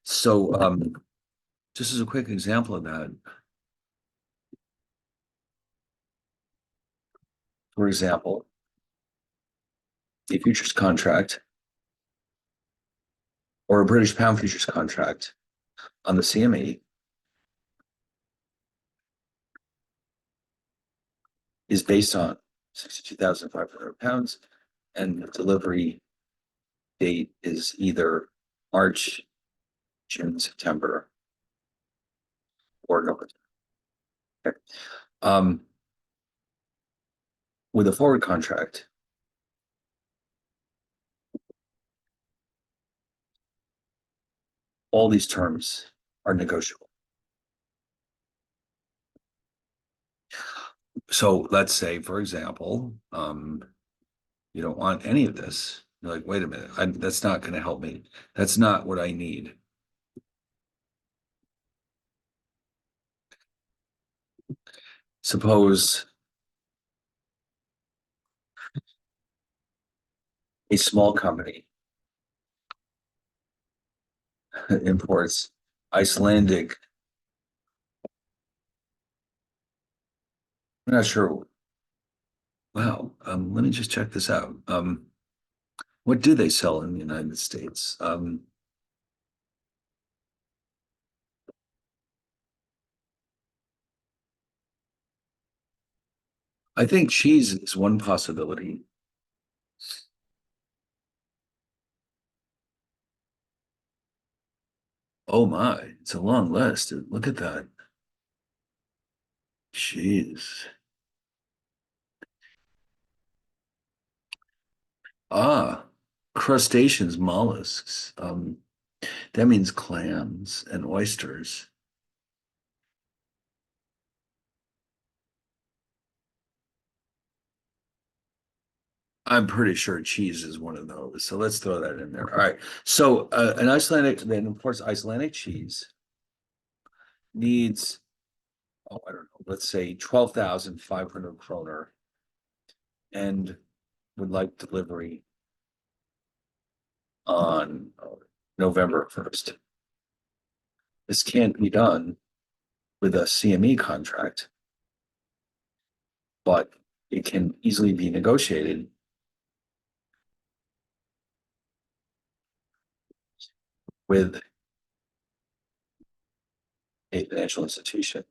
So just as a quick example of that, for example, a futures contract or a British pound futures contract on the CME is based on 62,500 pounds, and the delivery date is either March, June, September, or November. Okay. With a forward contract, all these terms are negotiable. So let's say, for example, you don't want any of this. You're like, wait a minute, that's not going to help me. That's not what I need. Suppose a small company imports Icelandic. I'm not sure. Wow. Let me just check this out. What do they sell in the United States? I think cheese is one possibility. Oh my, it's a long list. Look at that. Cheese. Ah, crustaceans, mollusks. That means clams and oysters. I'm pretty sure cheese is one of those. So let's throw that in there. All right. So an Icelandic that imports Icelandic cheese needs, oh, I don't know, let's say 12,500 kroner and would like delivery on November 1st. This can't be done with a CME contract, but it can easily be negotiated with a financial institution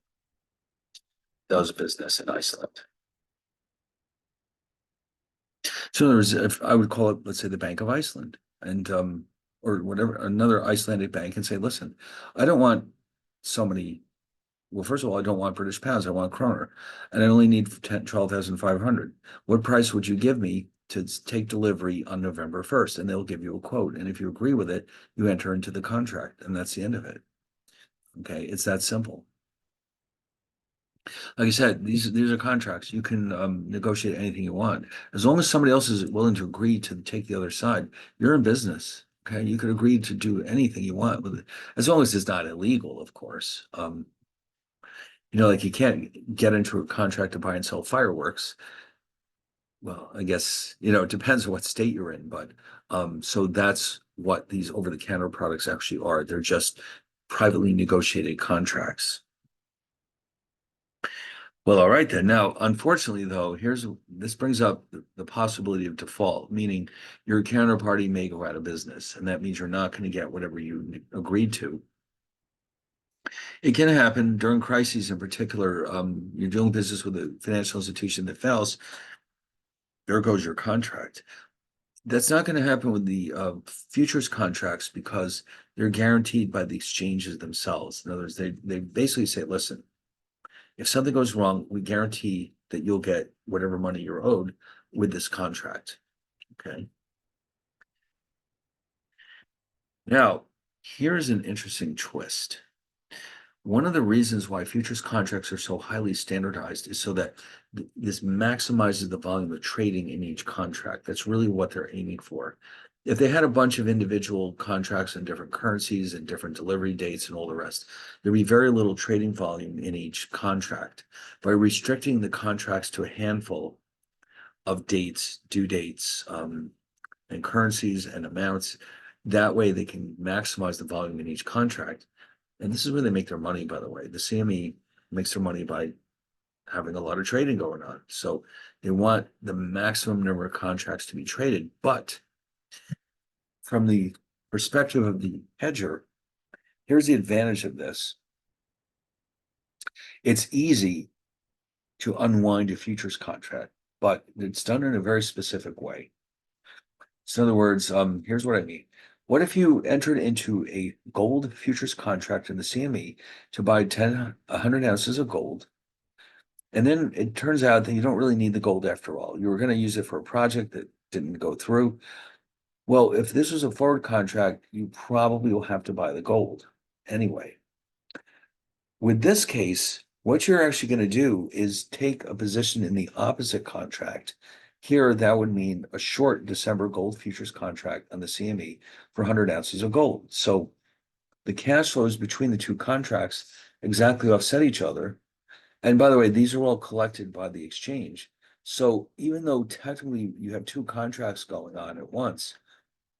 that does business in Iceland. So in other words, if I would call it, let's say, the Bank of Iceland, and or whatever, another Icelandic bank, and say, listen, I don't want so many. Well, first of all, I don't want British pounds. I want kroner, and I only need 12,500. What price would you give me to take delivery on November 1st? And they'll give you a quote. And if you agree with it, you enter into the contract, and that's the end of it. Okay, it's that simple. Like I said, these are contracts. You can negotiate anything you want. As long as somebody else is willing to agree to take the other side, you're in business. Okay, you could agree to do anything you want with it, as long as it's not illegal, of course. Like you can't get into a contract to buy and sell fireworks. Well, I guess, it depends on what state you're in, but so that's what these over-the-counter products actually are. They're just privately negotiated contracts. Well, all right then. Now, unfortunately, though, this brings up the possibility of default, meaning your counterparty may go out of business, and that means you're not going to get whatever you agreed to. It can happen during crises in particular. You're doing business with a financial institution that fails, there goes your contract. That's not going to happen with the futures contracts because they're guaranteed by the exchanges themselves. In other words, they basically say, listen, if something goes wrong, we guarantee that you'll get whatever money you're owed with this contract. Okay. Now, here's an interesting twist. One of the reasons why futures contracts are so highly standardized is so that this maximizes the volume of trading in each contract. That's really what they're aiming for. If they had a bunch of individual contracts in different currencies and different delivery dates and all the rest, there'd be very little trading volume in each contract. By restricting the contracts to a handful of dates, due dates, and currencies and amounts, that way they can maximize the volume in each contract. And this is where they make their money, by the way. The CME makes their money by having a lot of trading going on. So they want the maximum number of contracts to be traded. But from the perspective of the hedger, here's the advantage of this. It's easy to unwind a futures contract, but it's done in a very specific way. So in other words, here's what I mean. What if you entered into a gold futures contract in the CME to buy 100 ounces of gold, and then it turns out that you don't really need the gold after all. You were going to use it for a project that didn't go through. Well, if this was a forward contract, you probably will have to buy the gold anyway. With this case, what you're actually going to do is take a position in the opposite contract. Here, that would mean a short December gold futures contract on the CME for 100 ounces of gold. So the cash flows between the two contracts exactly offset each other. And by the way, these are all collected by the exchange. So even though technically you have two contracts going on at once,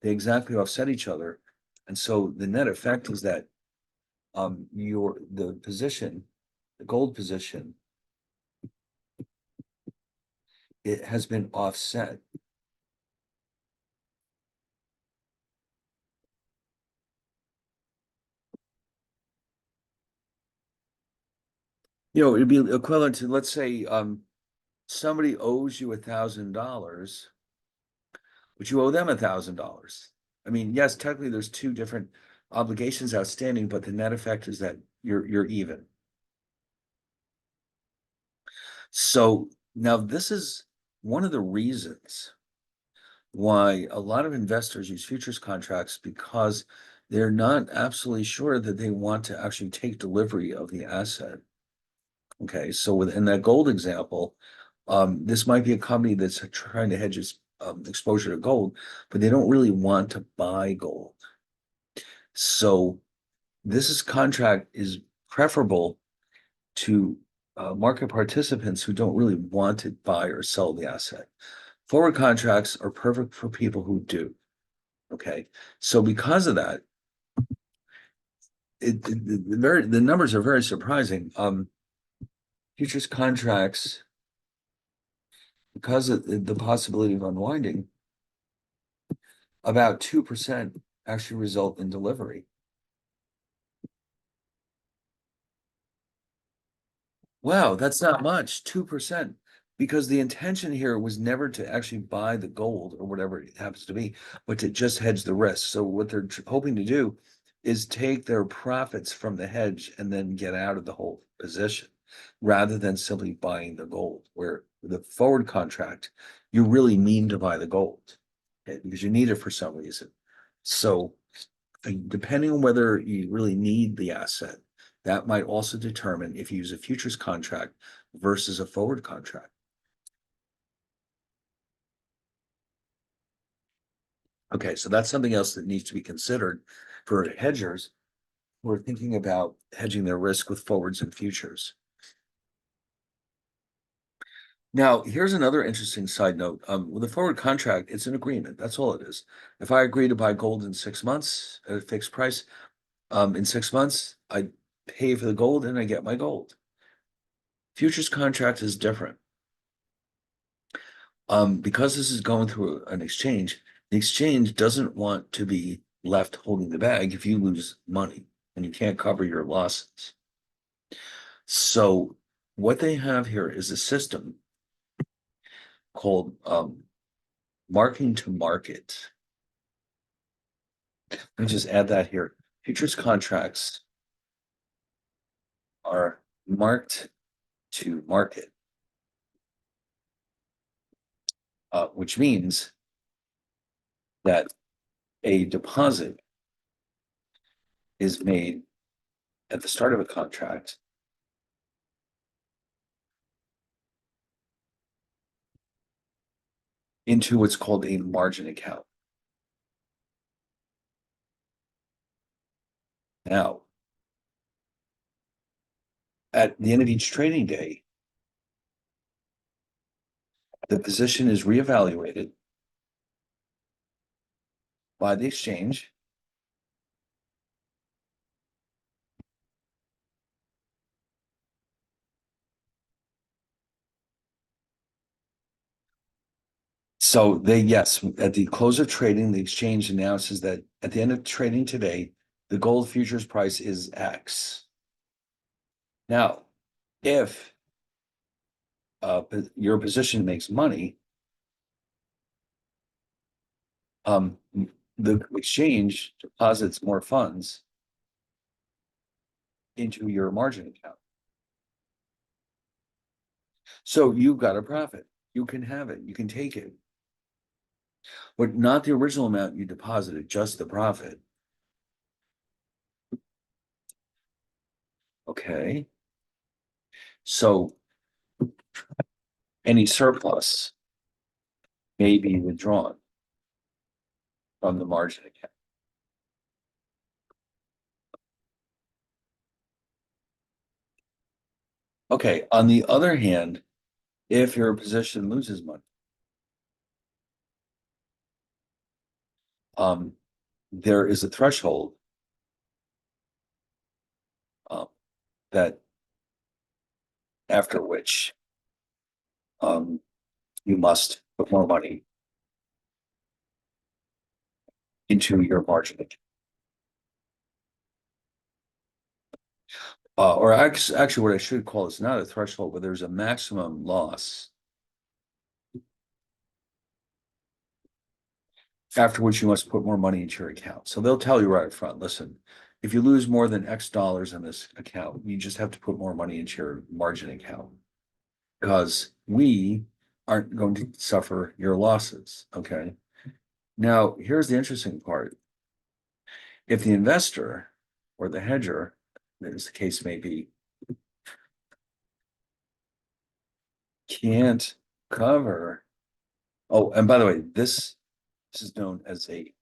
they exactly offset each other. And so the net effect is that the gold position, it has been offset. It'd be equivalent to, let's say, somebody owes you $1,000, but you owe them $1,000. I mean, yes, technically there's two different obligations outstanding, but the net effect is that you're even. So now this is one of the reasons why a lot of investors use futures contracts, because they're not absolutely sure that they want to actually take delivery of the asset. Okay, so within that gold example, this might be a company that's trying to hedge its exposure to gold, but they don't really want to buy gold. So this contract is preferable to market participants who don't really want to buy or sell the asset. Forward contracts are perfect for people who do. Okay, so because of that, the numbers are very surprising. Futures contracts, because of the possibility of unwinding, about 2% actually result in delivery. Wow, that's not much, 2%, because the intention here was never to actually buy the gold or whatever it happens to be, but to just hedge the risk. So what they're hoping to do is take their profits from the hedge and then get out of the whole position, rather than simply buying the gold, where the forward contract, you really mean to buy the gold, okay, because you need it for some reason. So depending on whether you really need the asset, that might also determine if you use a futures contract versus a forward contract. Okay, so that's something else that needs to be considered for hedgers who are thinking about hedging their risk with forwards and futures. Now, here's another interesting side note. With a forward contract, it's an agreement. That's all it is. If I agree to buy gold in 6 months at a fixed price, in 6 months, I pay for the gold and I get my gold. Futures contract is different. Because this is going through an exchange, the exchange doesn't want to be left holding the bag if you lose money and you can't cover your losses. So what they have here is a system called marking to market. Let me just add that here. Futures contracts are marked to market. which means that a deposit is made at the start of a contract into what's called a margin account. Now, at the end of each trading day, the position is reevaluated by the exchange. So yes, at the close of trading, the exchange announces that at the end of trading today, the gold futures price is X. Now, if your position makes money, the exchange deposits more funds into your margin account. So you've got a profit. You can have it. You can take it. But not the original amount you deposited, just the profit. Okay. So any surplus may be withdrawn from the margin account. Okay. On the other hand, if your position loses money, there is a threshold that after which you must put more money into your margin account. Or actually, what I should call is not a threshold, but there's a maximum loss after which you must put more money into your account. So they'll tell you right up front, listen, if you lose more than X dollars in this account, you just have to put more money into your margin account because we aren't going to suffer your losses. Okay. Now, here's the interesting part. If the investor or the hedger, as the case may be, can't cover, oh, and by the way, this is known as a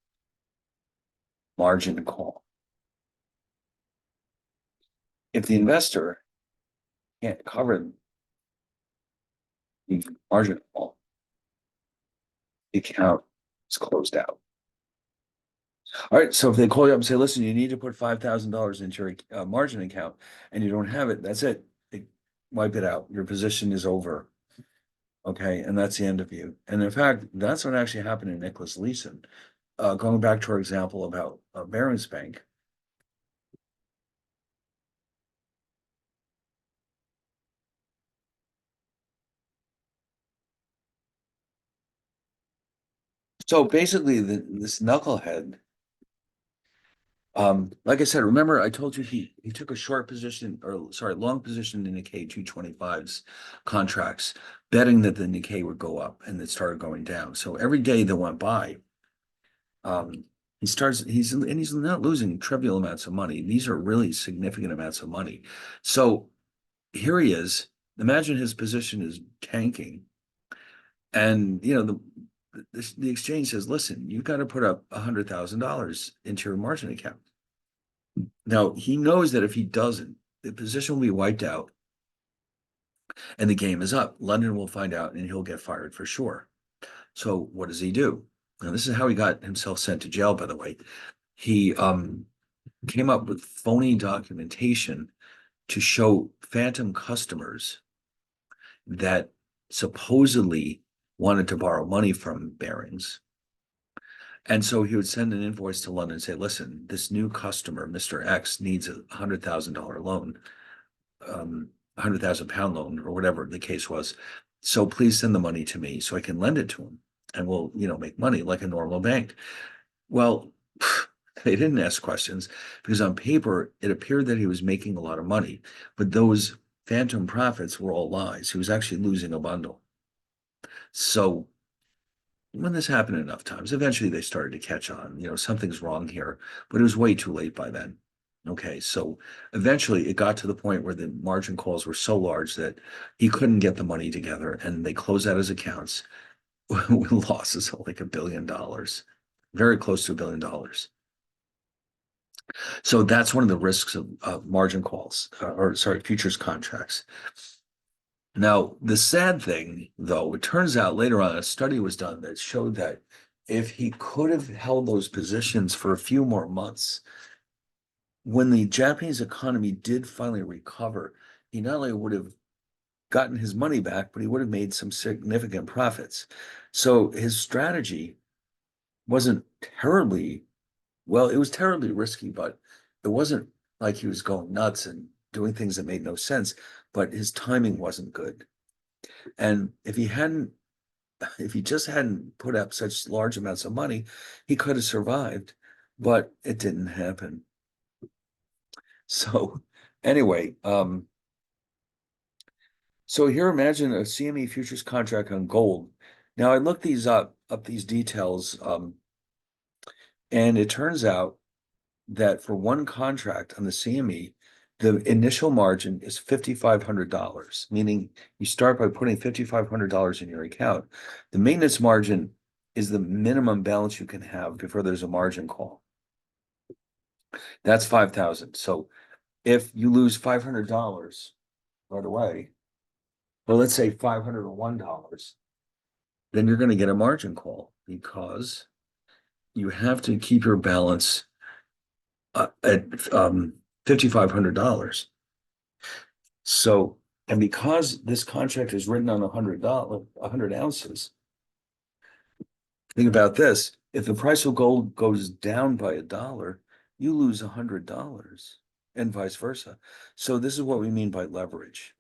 margin call. If the investor can't cover the margin call, the account is closed out. All right, so if they call you up and say, listen, you need to put $5,000 into your margin account and you don't have it, that's it. They wipe it out. Your position is over. Okay, and that's the end of you. And in fact, that's what actually happened to Nicholas Leeson. Going back to our example about Barings Bank. So basically, this knucklehead, like I said, remember I told you he took a short position, or sorry, long position in Nikkei 225's contracts, betting that the Nikkei would go up, and it started going down. So every day that went by, he's not losing trivial amounts of money. These are really significant amounts of money. So here he is. Imagine his position is tanking, and the exchange says, listen, you've got to put up $100,000 into your margin account. Now, he knows that if he doesn't, the position will be wiped out and the game is up. London will find out and he'll get fired for sure. So what does he do? Now, this is how he got himself sent to jail, by the way. He came up with phony documentation to show phantom customers that supposedly wanted to borrow money from Barings. And so he would send an invoice to London and say, listen, this new customer, Mr. X, needs a $100,000 loan, 100,000 pound loan, or whatever the case was. So please send the money to me so I can lend it to him and we'll, make money like a normal bank. Well, they didn't ask questions because on paper, it appeared that he was making a lot of money, but those phantom profits were all lies. He was actually losing a bundle. So when this happened enough times, eventually they started to catch on, something's wrong here, but it was way too late by then. Okay, so eventually it got to the point where the margin calls were so large that he couldn't get the money together and they closed out his accounts with losses of like $1 billion, very close to $1 billion. So that's one of the risks of margin calls, or sorry, futures contracts. Now, the sad thing, though, it turns out later on a study was done that showed that if he could have held those positions for a few more months, when the Japanese economy did finally recover, he not only would have gotten his money back, but he would have made some significant profits. So his strategy wasn't terribly, well, it was terribly risky, but it wasn't like he was going nuts and doing things that made no sense, but his timing wasn't good. And if he just hadn't put up such large amounts of money, he could have survived, but it didn't happen. So anyway, so here imagine a CME futures contract on gold. Now I looked these details, and it turns out that for one contract on the CME, the initial margin is $5,500, meaning you start by putting $5,500 in your account. The maintenance margin is the minimum balance you can have before there's a margin call. That's 5,000. So if you lose $500 right away, or let's say $501, then you're going to get a margin call because you have to keep your balance at $5,500. So, and because this contract is written on $100 ounces, think about this. If the price of gold goes down by $1, you lose $100 and vice versa. So this is what we mean by leverage,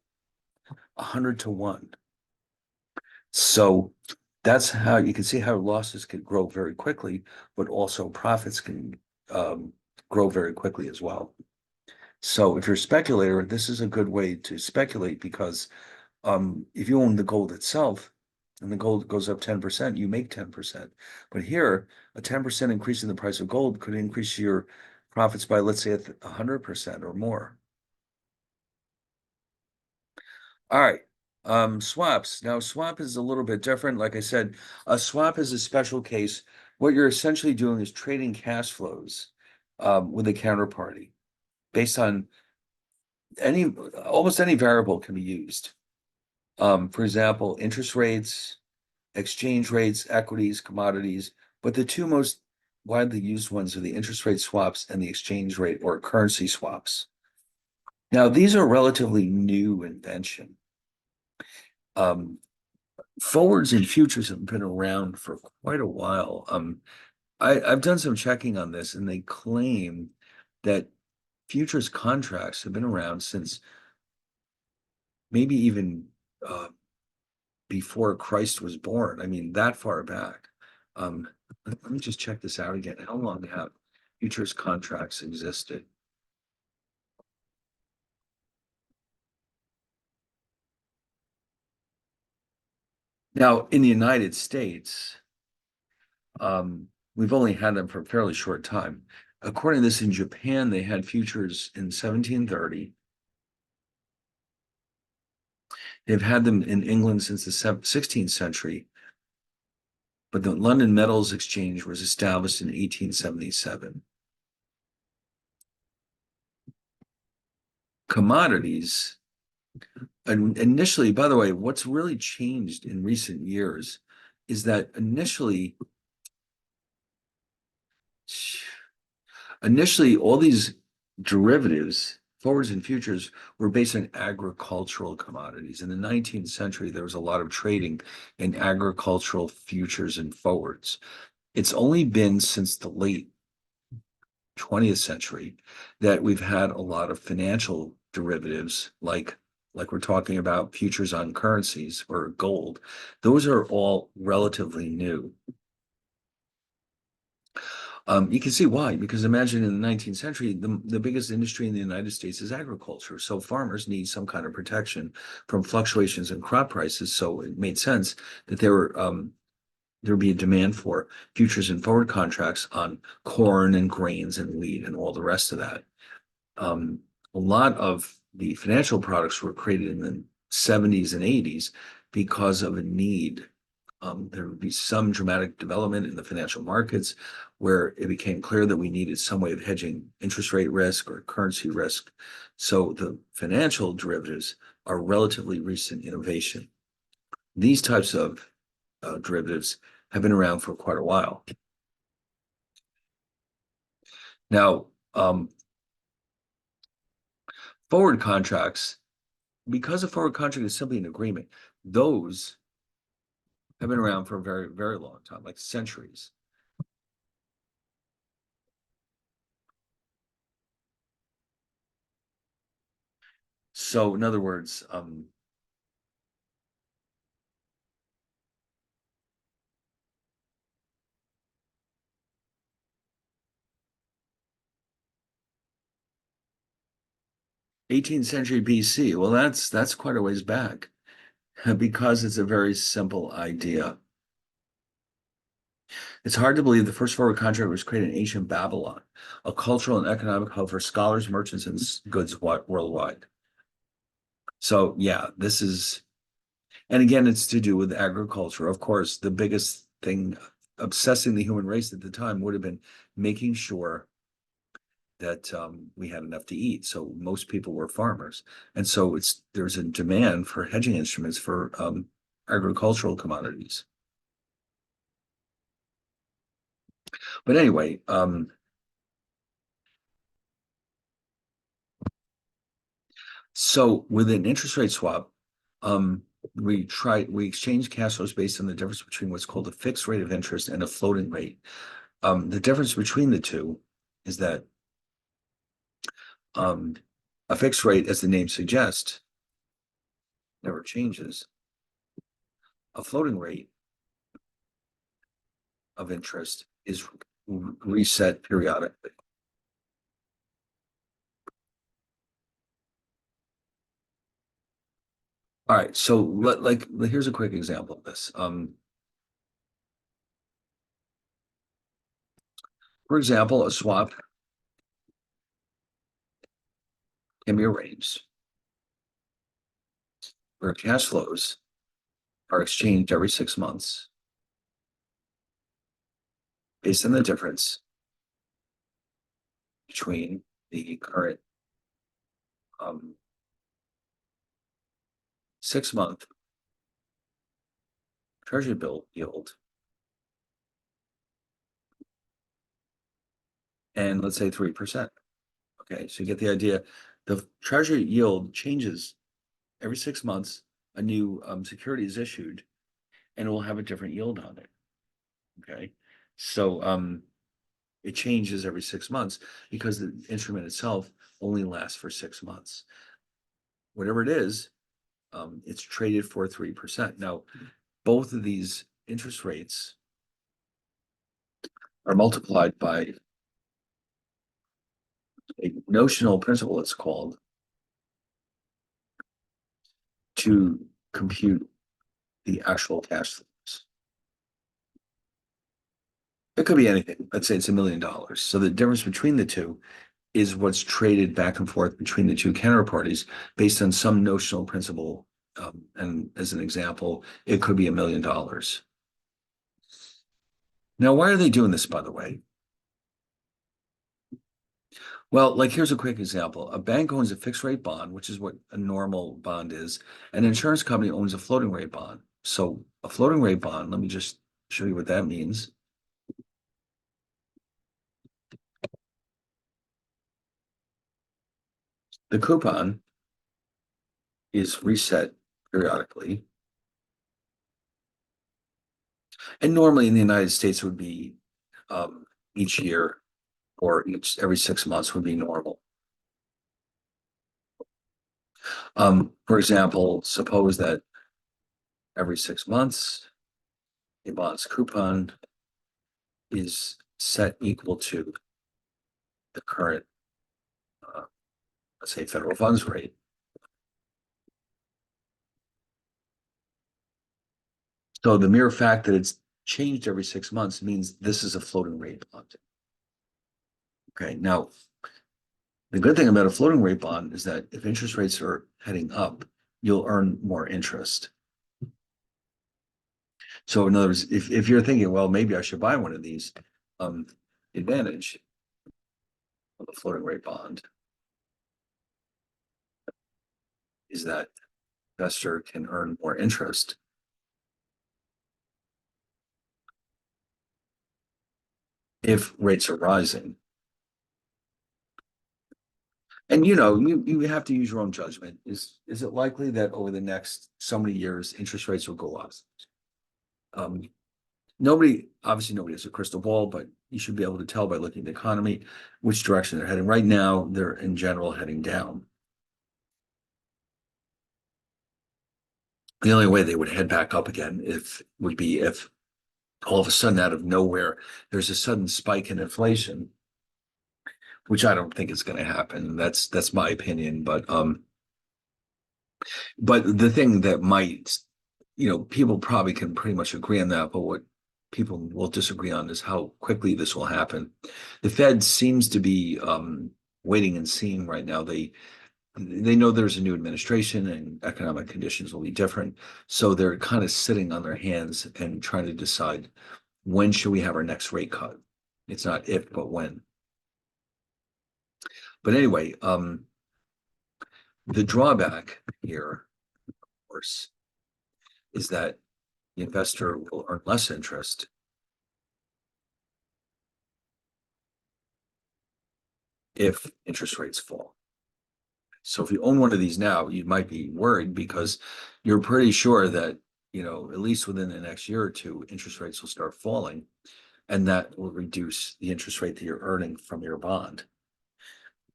100 to 1. So that's how you can see how losses can grow very quickly, but also profits can grow very quickly as well. So if you're a speculator, this is a good way to speculate because if you own the gold itself and the gold goes up 10%, you make 10%. But here, a 10% increase in the price of gold could increase your profits by, let's say, 100% or more. All right. Swaps. Now, swap is a little bit different. Like I said, a swap is a special case. What you're essentially doing is trading cash flows with a counterparty based on almost any variable can be used. For example, interest rates, exchange rates, equities, commodities, but the two most widely used ones are the interest rate swaps and the exchange rate or currency swaps. Now, these are relatively new invention. Forwards and futures have been around for quite a while. I've done some checking on this, and they claim that futures contracts have been around since maybe even before Christ was born. I mean, that far back. Let me just check this out again. How long have futures contracts existed? Now, in the United States, we've only had them for a fairly short time. According to this, in Japan, they had futures in 1730. They've had them in England since the 16th century, but the London Metals Exchange was established in 1877. Commodities, and initially, by the way, what's really changed in recent years is that initially all these derivatives, forwards and futures, were based on agricultural commodities. In the 19th century, there was a lot of trading in agricultural futures and forwards. It's only been since the late 20th century that we've had a lot of financial derivatives like we're talking about futures on currencies or gold. Those are all relatively new. You can see why, because imagine in the 19th century, the biggest industry in the United States is agriculture. So farmers need some kind of protection from fluctuations in crop prices. So it made sense that they were there'd be a demand for futures and forward contracts on corn and grains and wheat and all the rest of that. Um, a lot of the financial products were created in the 70s and 80s because of a need. There would be some dramatic development in the financial markets where it became clear that we needed some way of hedging interest rate risk or currency risk. So the financial derivatives are relatively recent innovation. These types of derivatives have been around for quite a while. Now, forward contracts, because a forward contract is simply an agreement, those have been around for a very, very long time, like centuries. So, in other words, 18th century BC. Well, that's quite a ways back because it's a very simple idea. It's hard to believe the first forward contract was created in ancient Babylon, a cultural and economic hub for scholars, merchants, and goods worldwide. So, yeah, this is, and again, it's to do with agriculture. Of course, the biggest thing obsessing the human race at the time would have been making sure that we had enough to eat. So most people were farmers, and so there's a demand for hedging instruments for agricultural commodities. But anyway, so with an interest rate swap, um, we exchange cash flows based on the difference between what's called a fixed rate of interest and a floating rate. The difference between the two is that um, a fixed rate, as the name suggests, never changes. A floating rate of interest is reset periodically. All right, so here's a quick example of this. For example, a swap can be arranged where cash flows are exchanged every 6 months based on the difference between the current 6 month treasury bill yield and let's say 3%. Okay, so you get the idea. The treasury yield changes every 6 months. A new security is issued, and it will have a different yield on it. Okay, so it changes every 6 months because the instrument itself only lasts for 6 months. Whatever it is, it's traded for 3%. Now, both of these interest rates are multiplied by a notional principal, it's called, to compute the actual cash flows. It could be anything. Let's say it's $1 million. So the difference between the two is what's traded back and forth between the two counterparties based on some notional principal. And as an example, it could be $1 million. Now, why are they doing this, by the way? Well, like here's a quick example. A bank owns a fixed rate bond, which is what a normal bond is. An insurance company owns a floating rate bond. So a floating rate bond, let me just show you what that means. The coupon is reset periodically. And normally in the United States it would be each year or every 6 months would be normal. For example, suppose that every 6 months, a bond's coupon is set equal to the current, uh, let's say, federal funds rate. So the mere fact that it's changed every 6 months means this is a floating rate bond. Okay, now the good thing about a floating rate bond is that if interest rates are heading up, you'll earn more interest. So in other words, if you're thinking, well, maybe I should buy one of these, um, advantage of a floating rate bond is that investor can earn more interest if rates are rising. And you have to use your own judgment. Is it likely that over the next so many years, interest rates will go up? Um, obviously nobody has a crystal ball, but you should be able to tell by looking at the economy which direction they're heading. Right now, they're in general heading down. The only way they would head back up again would be if all of a sudden out of nowhere there's a sudden spike in inflation, which I don't think is going to happen. That's my opinion, but the thing that might, people probably can pretty much agree on that, but what people will disagree on is how quickly this will happen. The Fed seems to be waiting and seeing right now. They know there's a new administration and economic conditions will be different, so they're kind of sitting on their hands and trying to decide when should we have our next rate cut. It's not if, but when. But anyway, the drawback here, of course, is that the investor will earn less interest if interest rates fall. So if you own one of these now, you might be worried because you're pretty sure that, at least within the next year or two, interest rates will start falling, and that will reduce the interest rate that you're earning from your bond.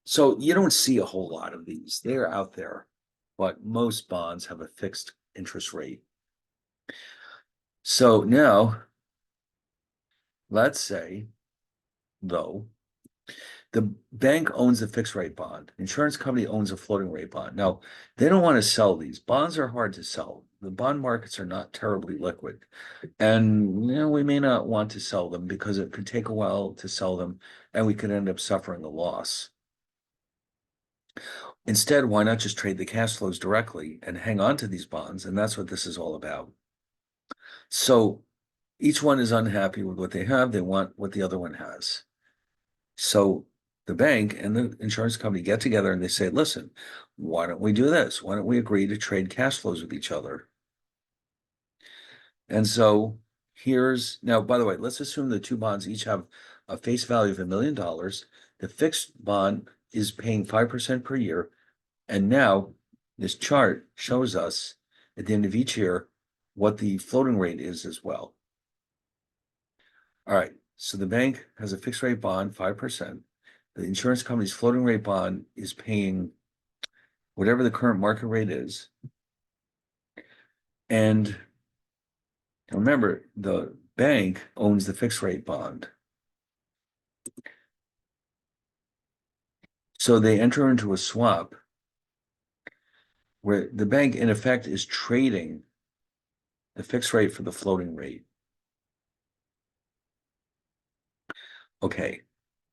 So you don't see a whole lot of these. They're out there, but most bonds have a fixed interest rate. So now, let's say, though, the bank owns a fixed rate bond. Insurance company owns a floating rate bond. Now, they don't want to sell these. Bonds are hard to sell. The bond markets are not terribly liquid. And we may not want to sell them because it could take a while to sell them and we could end up suffering a loss. Instead, why not just trade the cash flows directly and hang on to these bonds? And that's what this is all about. So each one is unhappy with what they have. They want what the other one has. So the bank and the insurance company get together and they say, listen, why don't we do this? Why don't we agree to trade cash flows with each other? And so now, by the way, let's assume the two bonds each have a face value of $1 million. The fixed bond is paying 5% per year. And now this chart shows us at the end of each year what the floating rate is as well. All right, so the bank has a fixed rate bond, 5%. The insurance company's floating rate bond is paying whatever the current market rate is. And remember, the bank owns the fixed rate bond. So they enter into a swap where the bank, in effect, is trading the fixed rate for the floating rate. Okay,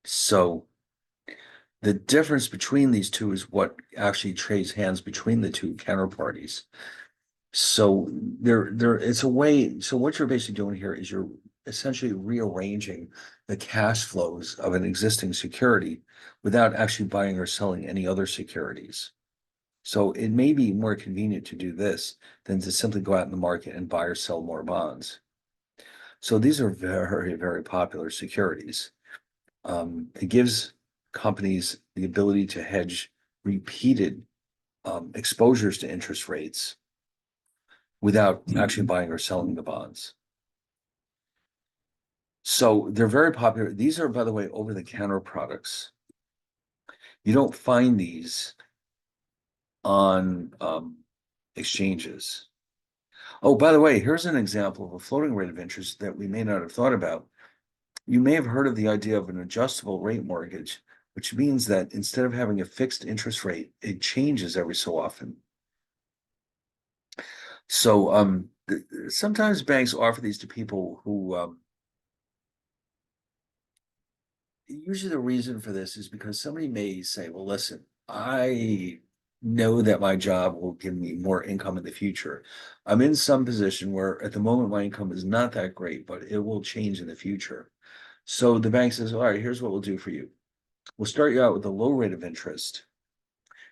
so the difference between these two is what actually trades hands between the two counterparties. So it's a way. So what you're basically doing here is you're essentially rearranging the cash flows of an existing security without actually buying or selling any other securities. So it may be more convenient to do this than to simply go out in the market and buy or sell more bonds. So these are very, very popular securities. It gives companies the ability to hedge repeated exposures to interest rates without actually buying or selling the bonds. So they're very popular. These are, by the way, over-the-counter products. You don't find these on exchanges. Oh, by the way, here's an example of a floating rate of interest that we may not have thought about. You may have heard of the idea of an adjustable rate mortgage, which means that instead of having a fixed interest rate, it changes every so often. So Sometimes banks offer these to people who usually the reason for this is because somebody may say, well, listen, I know that my job will give me more income in the future. I'm in some position where at the moment my income is not that great, but it will change in the future. So the bank says, all right, here's what we'll do for you. We'll start you out with a low rate of interest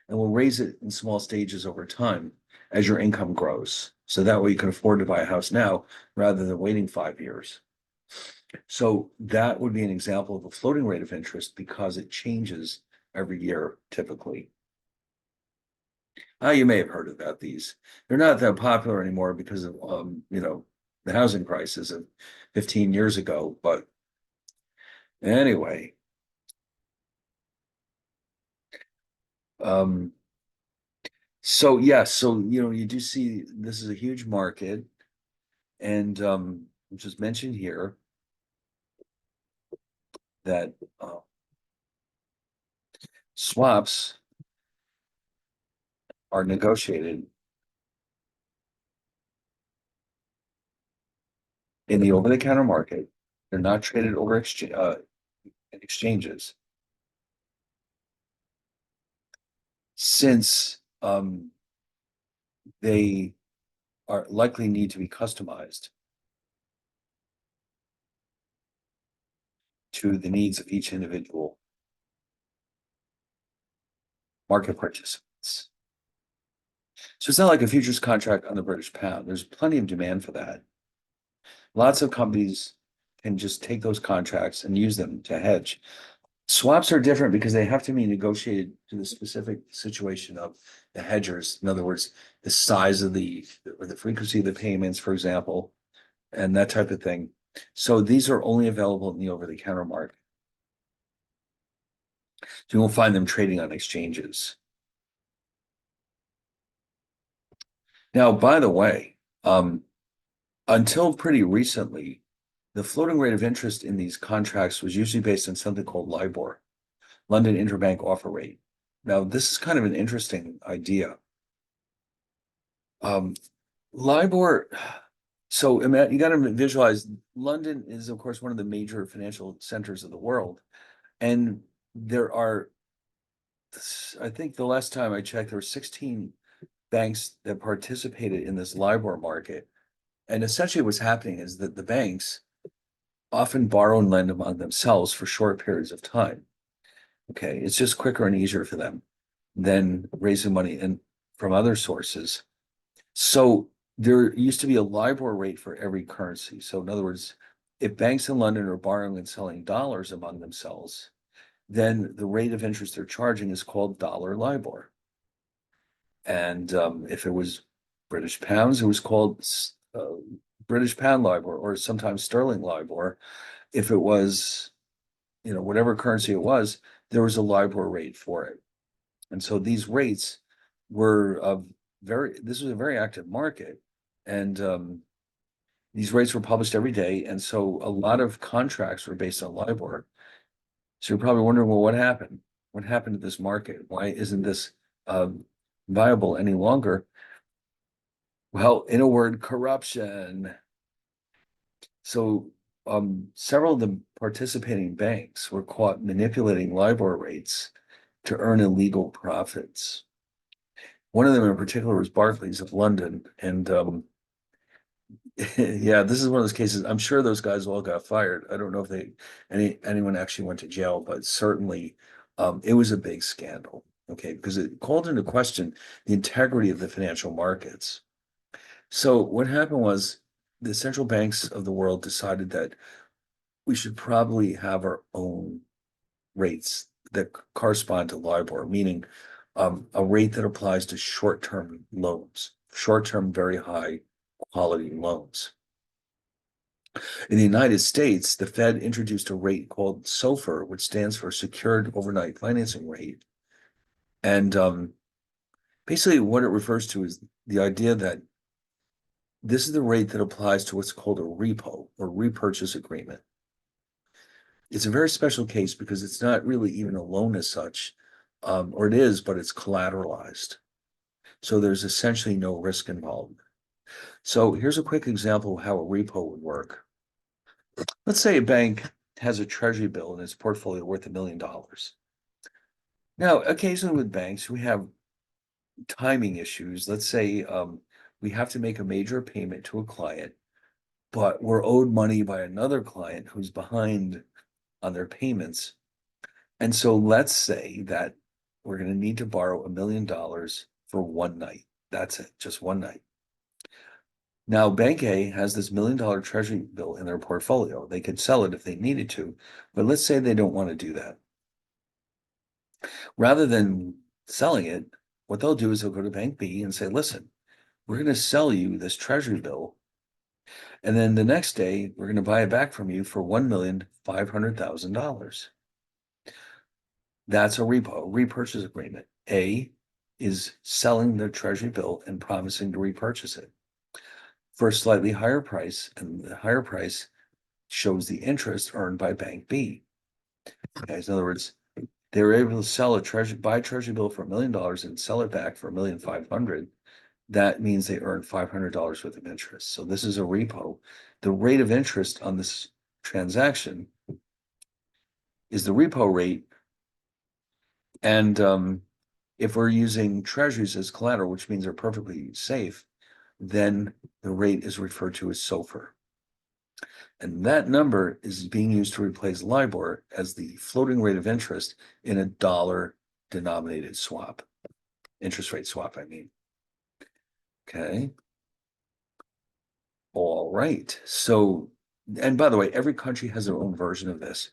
and we'll raise it in small stages over time as your income grows. So that way you can afford to buy a house now rather than waiting 5 years. So that would be an example of a floating rate of interest because it changes every year typically. You may have heard about these. They're not that popular anymore because of the housing crisis of 15 years ago. But anyway, um, so yes, so you do see this is a huge market, and which is mentioned here that swaps are negotiated in the over-the-counter market. They're not traded over exchanges since they are likely need to be customized to the needs of each individual market participants. So it's not like a futures contract on the British pound. There's plenty of demand for that. Lots of companies can just take those contracts and use them to hedge. Swaps are different because they have to be negotiated to the specific situation of the hedgers. In other words, the size of or the frequency of the payments, for example, and that type of thing. So these are only available in the over-the-counter market. So you won't find them trading on exchanges. Now, by the way, until pretty recently, the floating rate of interest in these contracts was usually based on something called LIBOR, London Interbank Offer Rate. Now, this is kind of an interesting idea. LIBOR, so you got to visualize London is, of course, one of the major financial centers of the world. And there are, I think the last time I checked, there were 16 banks that participated in this LIBOR market. And essentially what's happening is that the banks often borrow and lend among themselves for short periods of time. Okay, it's just quicker and easier for them than raising money from other sources. So there used to be a LIBOR rate for every currency. So in other words, if banks in London are borrowing and selling dollars among themselves, then the rate of interest they're charging is called dollar LIBOR. And if it was British pounds, it was called British pound LIBOR, or sometimes sterling LIBOR. If it was, whatever currency it was, there was a LIBOR rate for it. And so these rates were this was a very active market. And these rates were published every day. And so a lot of contracts were based on LIBOR. So you're probably wondering, well, what happened? What happened to this market? Why isn't this viable any longer? Well, in a word, corruption. So several of the participating banks were caught manipulating LIBOR rates to earn illegal profits. One of them in particular was Barclays of London. And yeah, this is one of those cases. I'm sure those guys all got fired. I don't know if anyone actually went to jail, but certainly it was a big scandal. Okay, because it called into question the integrity of the financial markets. So what happened was the central banks of the world decided that we should probably have our own rates that correspond to LIBOR, meaning a rate that applies to short-term loans, short-term, very high quality loans. In the United States, the Fed introduced a rate called SOFR, which stands for Secured Overnight Financing Rate. And basically what it refers to is the idea that this is the rate that applies to what's called a repo or repurchase agreement. It's a very special case because it's not really even a loan as such, or it is, but it's collateralized. So there's essentially no risk involved. So here's a quick example of how a repo would work. Let's say a bank has a treasury bill in its portfolio worth $1 million. Now, occasionally with banks, we have timing issues. Let's say we have to make a major payment to a client, but we're owed money by another client who's behind on their payments. And so let's say that we're going to need to borrow $1 million for one night. That's it, just one night. Now, Bank A has this $1 million treasury bill in their portfolio. They could sell it if they needed to, but let's say they don't want to do that. Rather than selling it, what they'll do is they'll go to Bank B and say, listen, we're going to sell you this treasury bill. And then the next day, we're going to buy it back from you for $1,500,000. That's a repo, repurchase agreement. A is selling the treasury bill and promising to repurchase it for a slightly higher price, and the higher price shows the interest earned by Bank B. Okay, so in other words, they were able to buy a treasury bill for $1 million and sell it back for $1,500,000. That means they earned $500 worth of interest. So this is a repo. The rate of interest on this transaction is the repo rate. And if we're using treasuries as collateral, which means they're perfectly safe, then the rate is referred to as SOFR. And that number is being used to replace LIBOR as the floating rate of interest in a dollar denominated swap, interest rate swap, I mean. Okay. All right. So, and by the way, every country has their own version of this.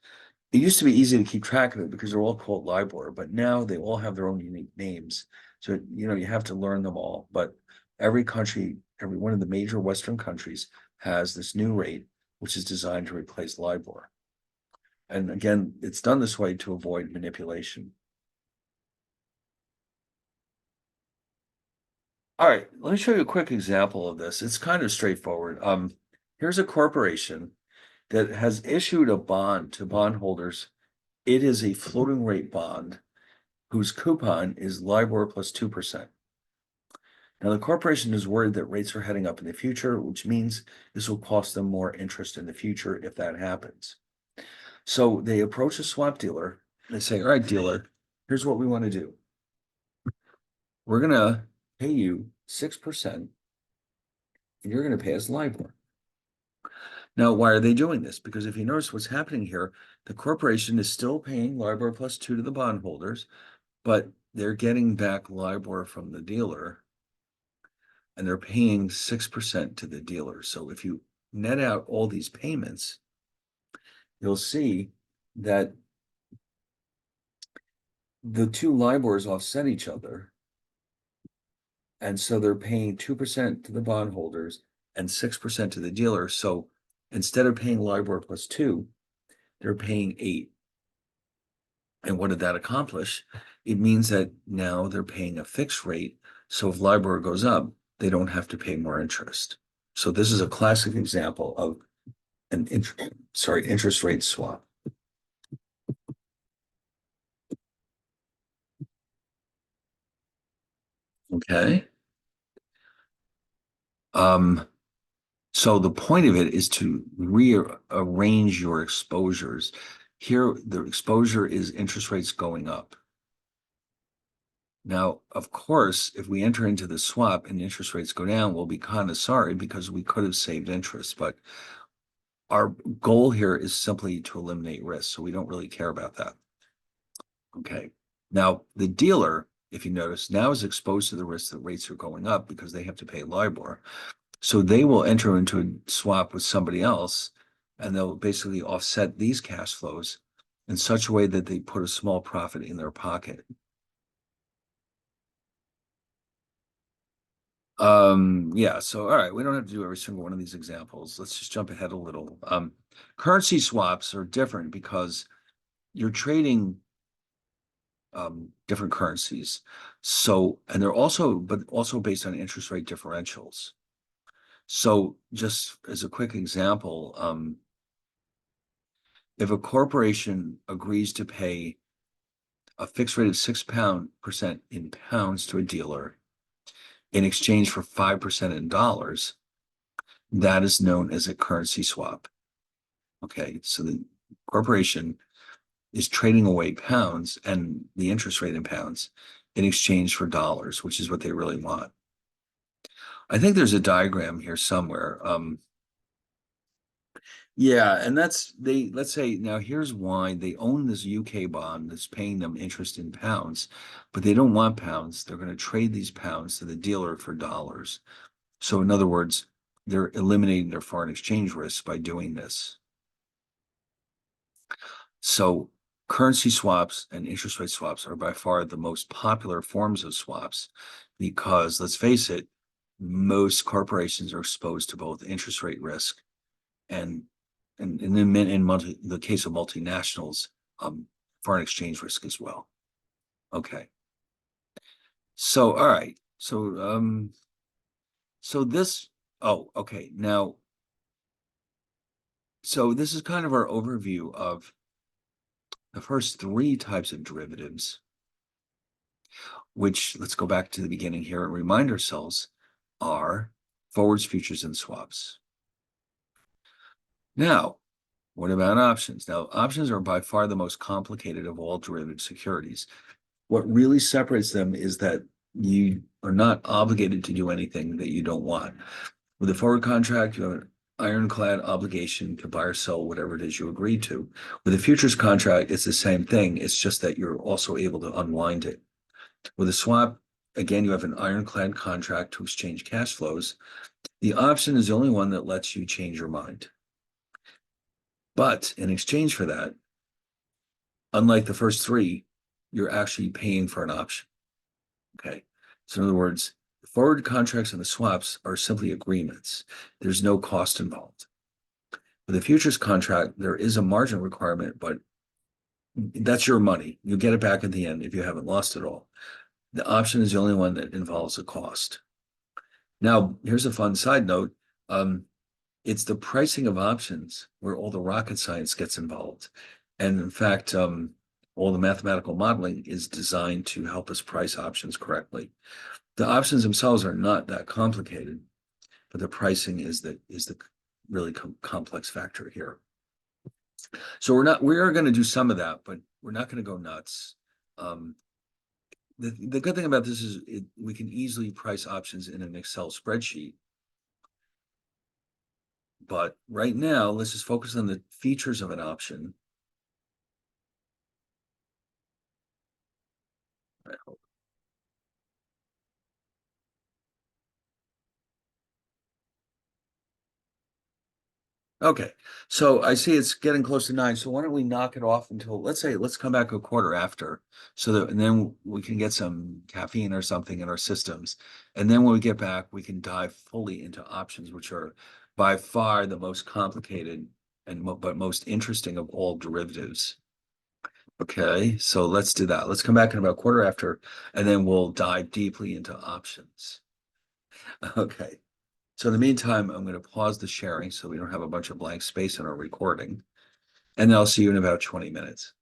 It used to be easy to keep track of it because they're all called LIBOR, but now they all have their own unique names. So, you have to learn them all. But every country, every one of the major Western countries has this new rate, which is designed to replace LIBOR. And again, it's done this way to avoid manipulation. All right, let me show you a quick example of this. It's kind of straightforward. Here's a corporation that has issued a bond to bondholders. It is a floating rate bond whose coupon is LIBOR plus 2%. Now, the corporation is worried that rates are heading up in the future, which means this will cost them more interest in the future if that happens. So they approach a swap dealer. They say, all right, dealer, here's what we want to do. We're going to pay you 6%, and you're going to pay us LIBOR. Now, why are they doing this? Because if you notice what's happening here, the corporation is still paying LIBOR plus 2 to the bondholders, but they're getting back LIBOR from the dealer, and they're paying 6% to the dealer. So if you net out all these payments, you'll see that the two LIBORs offset each other. And so they're paying 2% to the bondholders and 6% to the dealer. So instead of paying LIBOR plus 2, they're paying 8. And what did that accomplish? It means that now they're paying a fixed rate. So if LIBOR goes up, they don't have to pay more interest. So this is a classic example of an interest rate swap. Okay. So the point of it is to rearrange your exposures. Here, the exposure is interest rates going up. Now, of course, if we enter into the swap and interest rates go down, we'll be kind of sorry because we could have saved interest. But our goal here is simply to eliminate risk. So we don't really care about that. Okay. Now, the dealer, if you notice, now is exposed to the risk that rates are going up because they have to pay LIBOR. So they will enter into a swap with somebody else, and they'll basically offset these cash flows in such a way that they put a small profit in their pocket. Yeah, so all right, we don't have to do every single one of these examples. Let's just jump ahead a little. Currency swaps are different because you're trading different currencies. So, and they're also based on interest rate differentials. So just as a quick example, if a corporation agrees to pay a fixed rate of 6% in pounds to a dealer, in exchange for 5% in dollars, that is known as a currency swap. Okay, so the corporation is trading away pounds and the interest rate in pounds in exchange for dollars, which is what they really want. I think there's a diagram here somewhere. Yeah, and let's say now here's why they own this UK bond that's paying them interest in pounds, but they don't want pounds. They're going to trade these pounds to the dealer for dollars. So in other words, they're eliminating their foreign exchange risks by doing this. So currency swaps and interest rate swaps are by far the most popular forms of swaps because let's face it, most corporations are exposed to both interest rate risk and the case of multinationals, foreign exchange risk as well. Okay. So all right. So this oh, okay. Now, so this is kind of our overview of the first three types of derivatives, which let's go back to the beginning here and remind ourselves are forwards, futures, and swaps. Now, what about options? Now, options are by far the most complicated of all derivative securities. What really separates them is that you are not obligated to do anything that you don't want. With a forward contract, you have an ironclad obligation to buy or sell whatever it is you agreed to. With a futures contract, it's the same thing. It's just that you're also able to unwind it. With a swap, again, you have an ironclad contract to exchange cash flows. The option is the only one that lets you change your mind. But in exchange for that, unlike the first three, you're actually paying for an option. Okay. So in other words, forward contracts and the swaps are simply agreements. There's no cost involved. With a futures contract, there is a margin requirement, but that's your money. You get it back at the end if you haven't lost it all. The option is the only one that involves a cost. Now, here's a fun side note. It's the pricing of options where all the rocket science gets involved. And in fact, all the mathematical modeling is designed to help us price options correctly. The options themselves are not that complicated, but the pricing is the really complex factor here. So we are going to do some of that, but we're not going to go nuts. Um, the good thing about this is we can easily price options in an Excel spreadsheet. But right now, let's just focus on the features of an option. Okay, so I see it's getting close to 9. So why don't we knock it off until let's come back a quarter after, so that and then we can get some caffeine or something in our systems, and then when we get back, we can dive fully into options, which are by far the most complicated and but most interesting of all derivatives. Okay, so let's do that. Let's come back in about a quarter after, and then we'll dive deeply into options. Okay. So in the meantime, I'm going to pause the sharing so we don't have a bunch of blank space in our recording. And then I'll see you in about 20 minutes.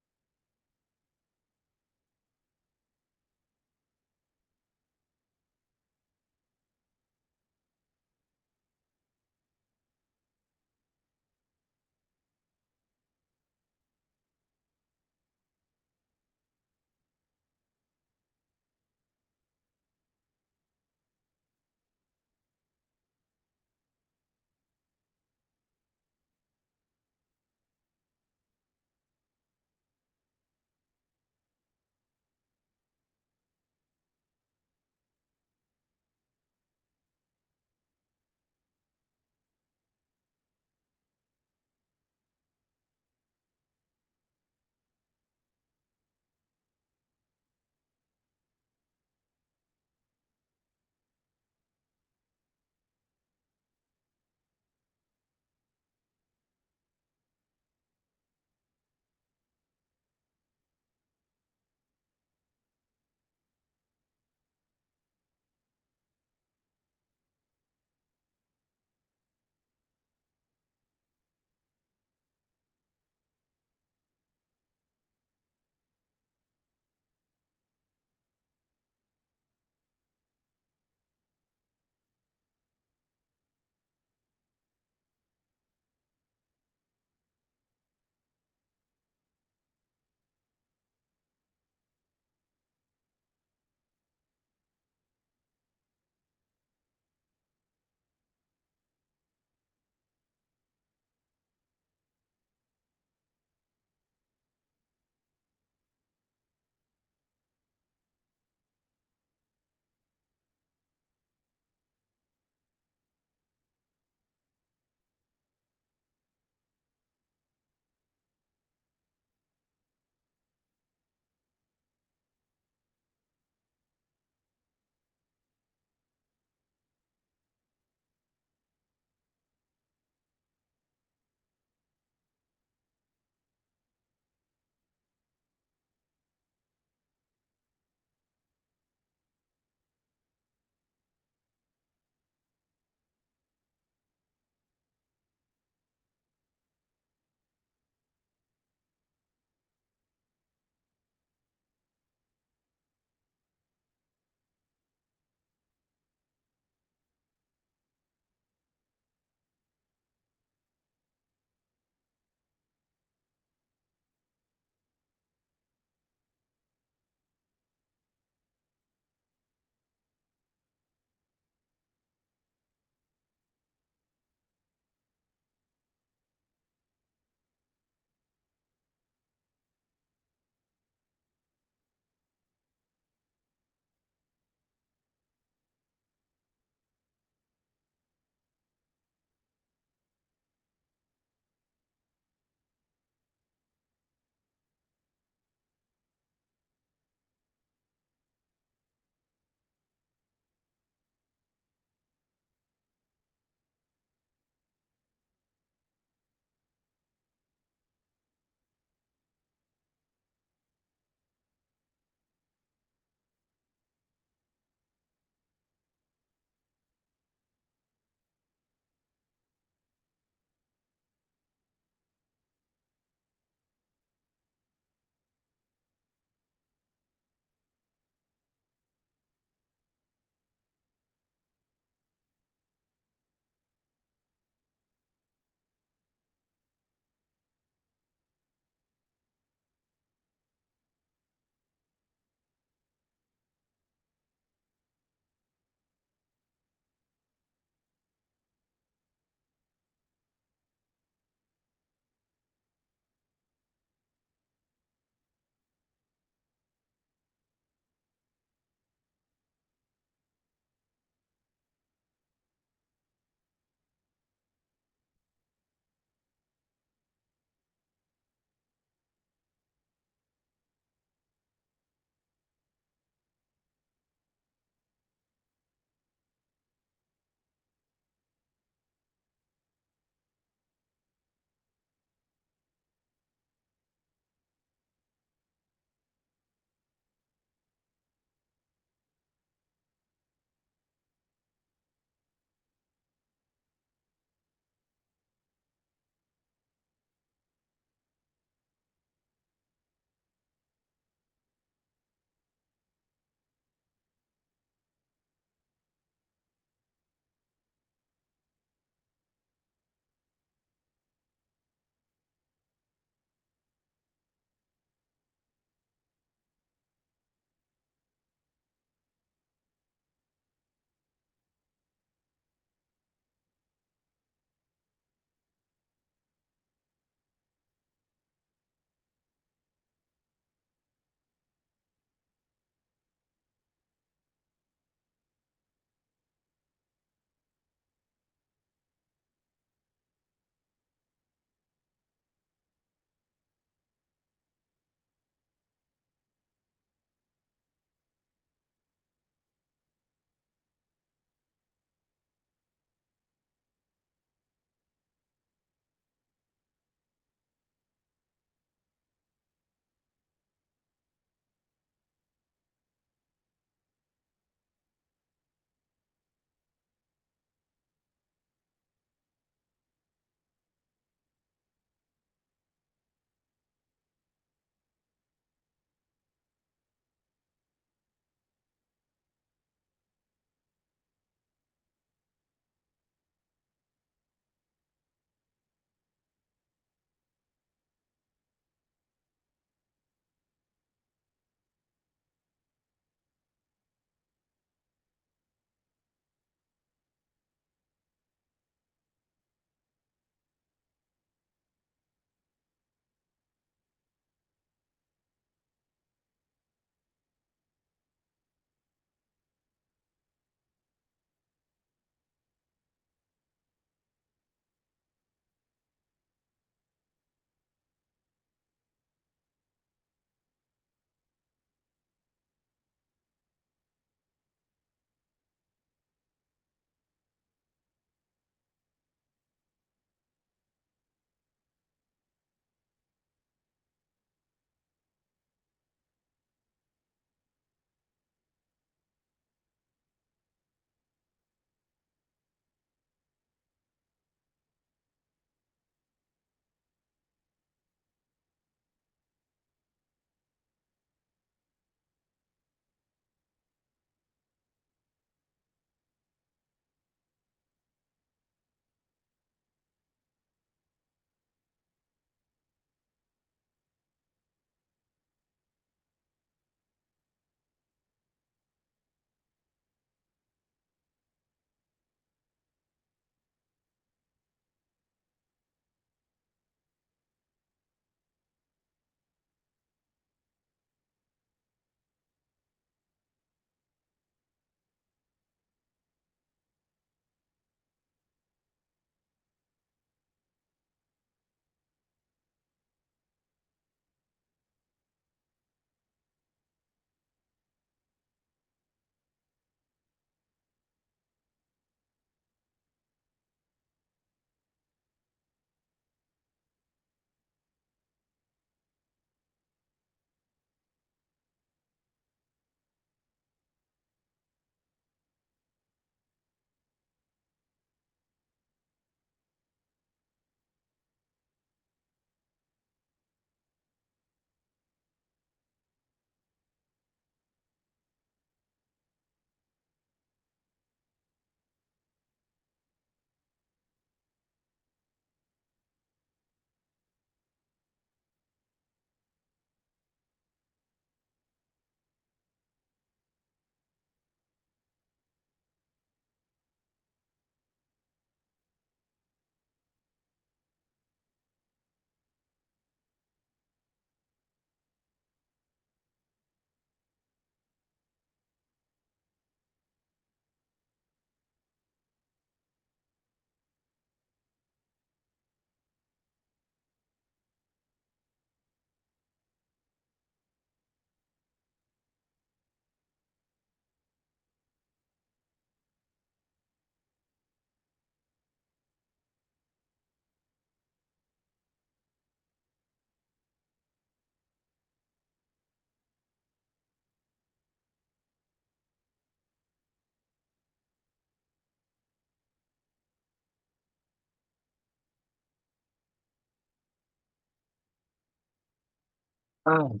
Oh.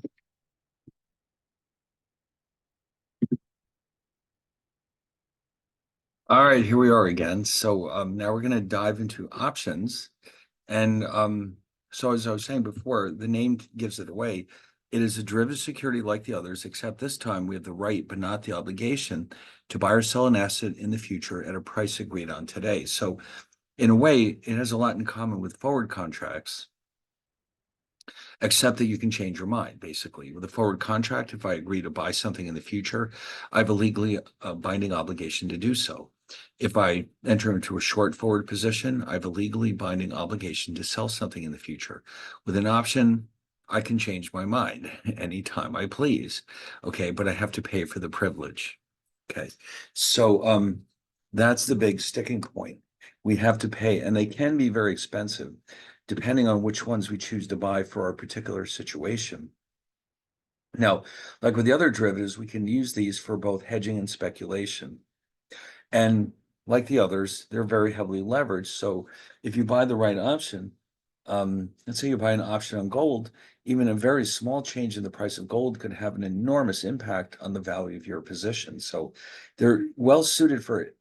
All right, here we are again. So now we're going to dive into options. And so as I was saying before, the name gives it away. It is a derivative security like the others, except this time we have the right, but not the obligation to buy or sell an asset in the future at a price agreed on today. So in a way, it has a lot in common with forward contracts, except that you can change your mind, basically. With a forward contract, if I agree to buy something in the future, I have a legally binding obligation to do so. If I enter into a short forward position, I have a legally binding obligation to sell something in the future. With an option, I can change my mind anytime I please. Okay, but I have to pay for the privilege. Okay, so that's the big sticking point. We have to pay, and they can be very expensive depending on which ones we choose to buy for our particular situation. Now, like with the other derivatives, we can use these for both hedging and speculation. And like the others, they're very heavily leveraged. So if you buy the right option, let's say you buy an option on gold, even a very small change in the price of gold could have an enormous impact on the value of your position. So they're well suited for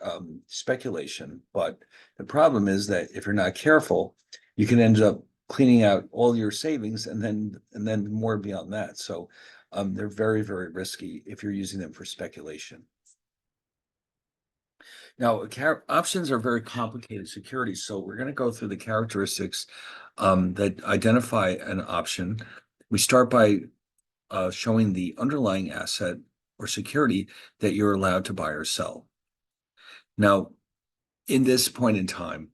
speculation. But the problem is that if you're not careful, you can end up cleaning out all your savings and then more beyond that. So they're very, very risky if you're using them for speculation. Now, options are very complicated securities, so we're going to go through the characteristics that identify an option. We start by showing the underlying asset or security that you're allowed to buy or sell. Now, in this point in time,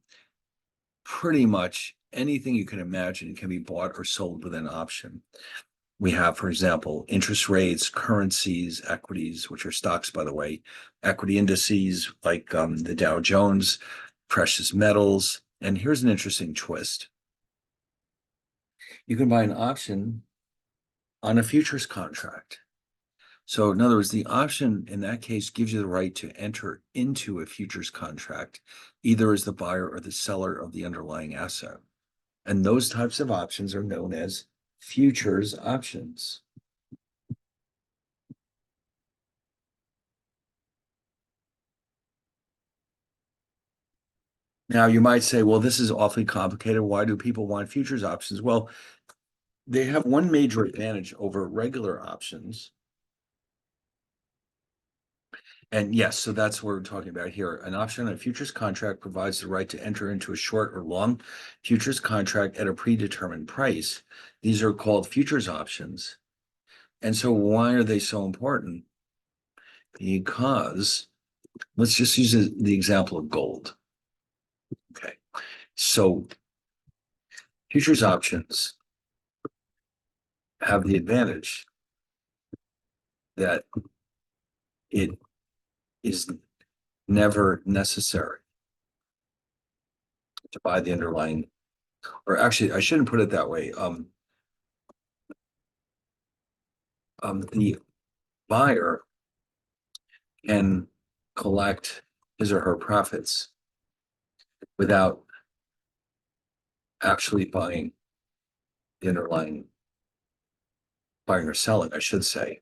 pretty much anything you can imagine can be bought or sold with an option. We have, for example, interest rates, currencies, equities, which are stocks, by the way, equity indices like the Dow Jones, precious metals. And here's an interesting twist. You can buy an option on a futures contract. So, in other words, the option in that case gives you the right to enter into a futures contract, either as the buyer or the seller of the underlying asset. And those types of options are known as futures options. Now, you might say, well, this is awfully complicated. Why do people want futures options? Well, they have one major advantage over regular options. And yes, so that's what we're talking about here. An option on a futures contract provides the right to enter into a short or long futures contract at a predetermined price. These are called futures options. And so why are they so important? Because let's just use the example of gold. Okay. So futures options have the advantage that it is never necessary to buy the underlying, or actually, I shouldn't put it that way. The buyer can collect his or her profits without actually the underlying, buying or selling, I should say,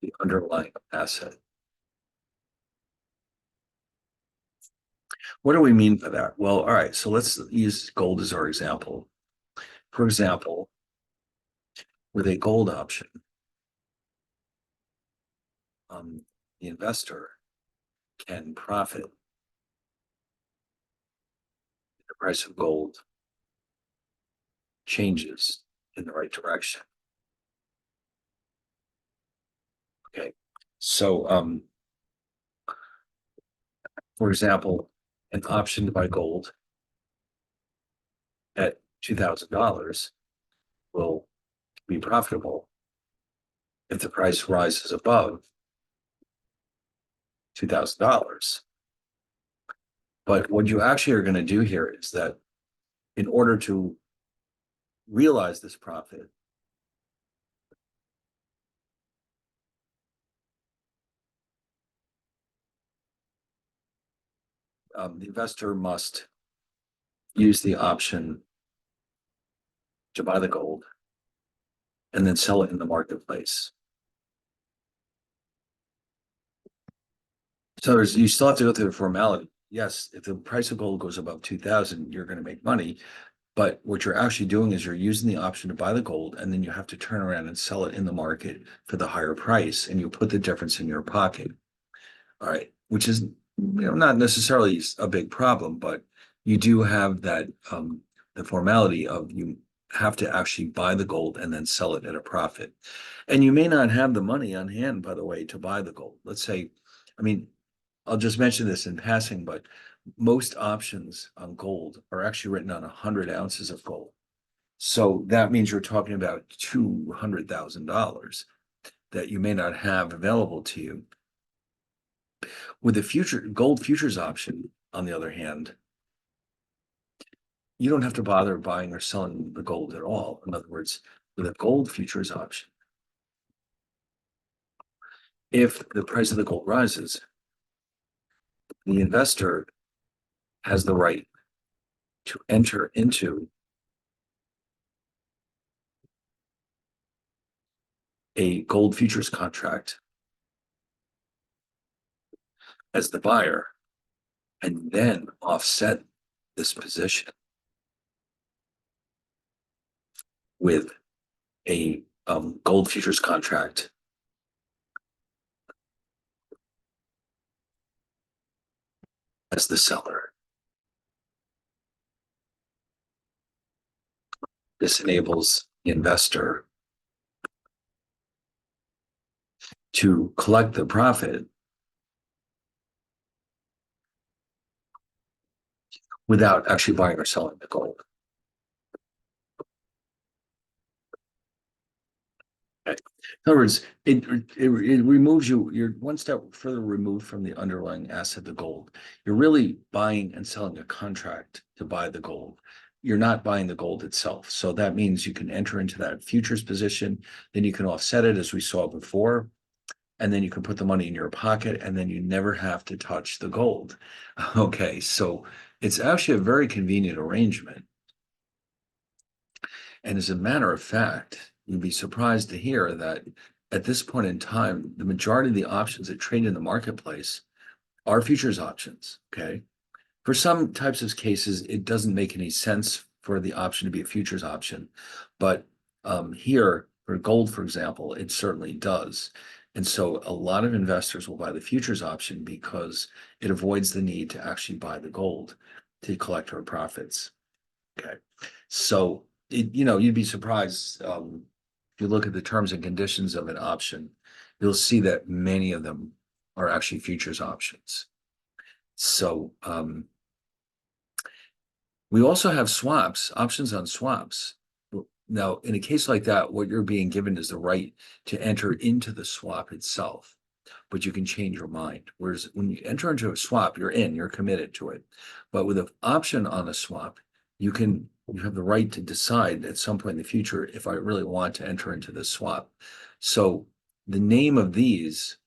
the underlying asset. What do we mean by that? Well, all right, so let's use gold as our example. For example, with a gold option, um, the investor can profit if the price of gold changes in the right direction. Okay. So, for example, an option to buy gold at $2,000 will be profitable if the price rises above $2,000. But what you actually are going to do here is that in order to realize this profit, the investor must use the option to buy the gold and then sell it in the marketplace. So you still have to go through the formality. Yes, if the price of gold goes above 2,000, you're going to make money. But what you're actually doing is you're using the option to buy the gold, and then you have to turn around and sell it in the market for the higher price, and you put the difference in your pocket. All right, which is not necessarily a big problem, but you do have that the formality of you have to actually buy the gold and then sell it at a profit. And you may not have the money on hand, by the way, to buy the gold. Let's say, I mean, I'll just mention this in passing, but most options on gold are actually written on 100 ounces of gold. So that means you're talking about $200,000 that you may not have available to you. With a future gold futures option, on the other hand, you don't have to bother buying or selling the gold at all. In other words, with a gold futures option, if the price of the gold rises, the investor has the right to enter into a gold futures contract as the buyer and then offset this position with a gold futures contract as the seller. This enables the investor to collect the profit without actually buying or selling the gold. Okay. In other words, it removes you, you're one step further removed from the underlying asset, the gold. You're really buying and selling a contract to buy the gold. You're not buying the gold itself. So that means you can enter into that futures position, then you can offset it as we saw before, and then you can put the money in your pocket, and then you never have to touch the gold. Okay, so it's actually a very convenient arrangement. And as a matter of fact, you'd be surprised to hear that at this point in time, the majority of the options that trade in the marketplace are futures options. Okay. For some types of cases, it doesn't make any sense for the option to be a futures option. But here, for gold, for example, it certainly does. And so a lot of investors will buy the futures option because it avoids the need to actually buy the gold to collect our profits. Okay. So you'd be surprised if you look at the terms and conditions of an option, you'll see that many of them are actually futures options. So we also have swaps, options on swaps. Now, in a case like that, what you're being given is the right to enter into the swap itself, but you can change your mind. Whereas when you enter into a swap, you're committed to it. But with an option on a swap, you have the right to decide at some point in the future if I really want to enter into this swap. So the name of these,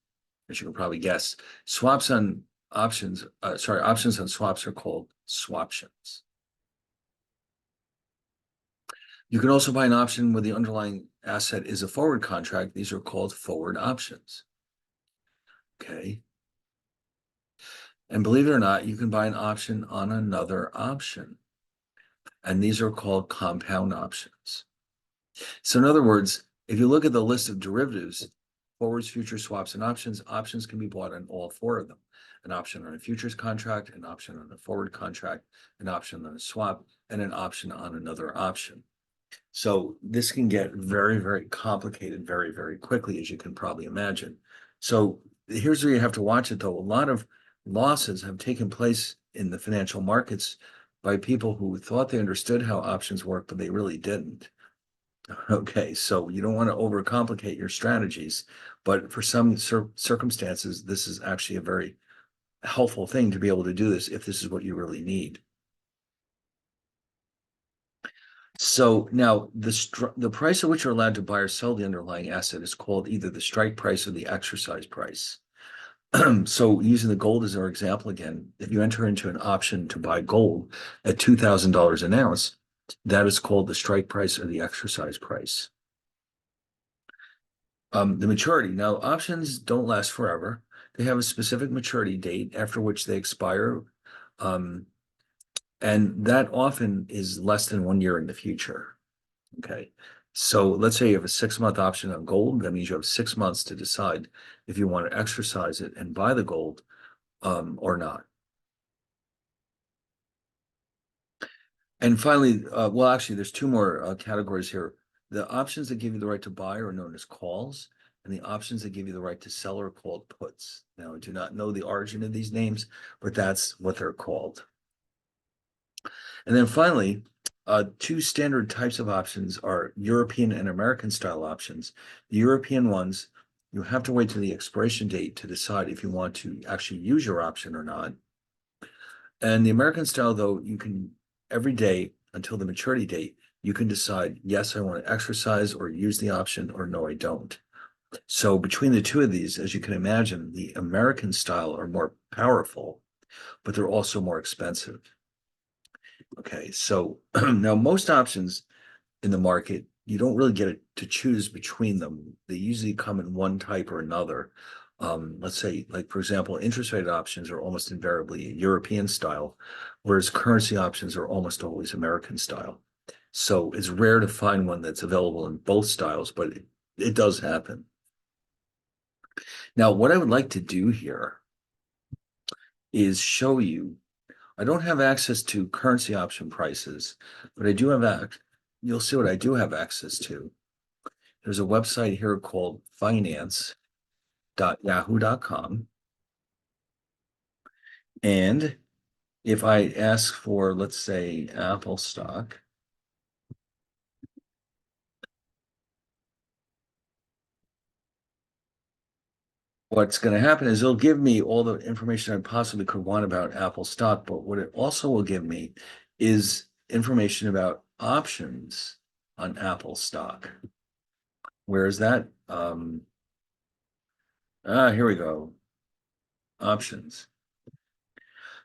as you can probably guess, options on swaps are called swaptions. You can also buy an option where the underlying asset is a forward contract. These are called forward options. Okay. And believe it or not, you can buy an option on another option. And these are called compound options. So in other words, if you look at the list of derivatives, forwards, futures, swaps, and options can be bought on all four of them. An option on a futures contract, an option on a forward contract, an option on a swap, and an option on another option. So this can get very, very complicated very, very quickly, as you can probably imagine. So here's where you have to watch it, though. A lot of losses have taken place in the financial markets by people who thought they understood how options work, but they really didn't. Okay, so you don't want to overcomplicate your strategies, but for some circumstances, this is actually a very helpful thing to be able to do this if this is what you really need. So now the price at which you're allowed to buy or sell the underlying asset is called either the strike price or the exercise price. So using the gold as our example again, if you enter into an option to buy gold at $2,000 an ounce, That is called the strike price or the exercise price. The maturity. Now, options don't last forever. They have a specific maturity date after which they expire. Um, and that often is less than 1 year in the future. Okay. So let's say you have a 6 month option on gold. That means you have 6 months to decide if you want to exercise it and buy the gold or not. And finally, well, actually, there's two more categories here. The options that give you the right to buy are known as calls, and the options that give you the right to sell are called puts. Now, I do not know the origin of these names, but that's what they're called. And then finally, two standard types of options are European and American style options. The European ones, you have to wait to the expiration date to decide if you want to actually use your option or not. And the American style, though, you can every day until the maturity date, you can decide, yes, I want to exercise or use the option, or no, I don't. So between the two of these, as you can imagine, the American style are more powerful, but they're also more expensive. Okay, so now most options in the market, you don't really get to choose between them. They usually come in one type or another. Let's say, like, for example, interest rate options are almost invariably European style, whereas currency options are almost always American style. So it's rare to find one that's available in both styles, but it does happen. Now, what I would like to do here is show you, I don't have access to currency option prices, but I do have, you'll see what I do have access to. There's a website here called finance.yahoo.com. And if I ask for, let's say, Apple stock, what's going to happen is it'll give me all the information I possibly could want about Apple stock. But what it also will give me is information about options on Apple stock. Where is that? Here we go. Options.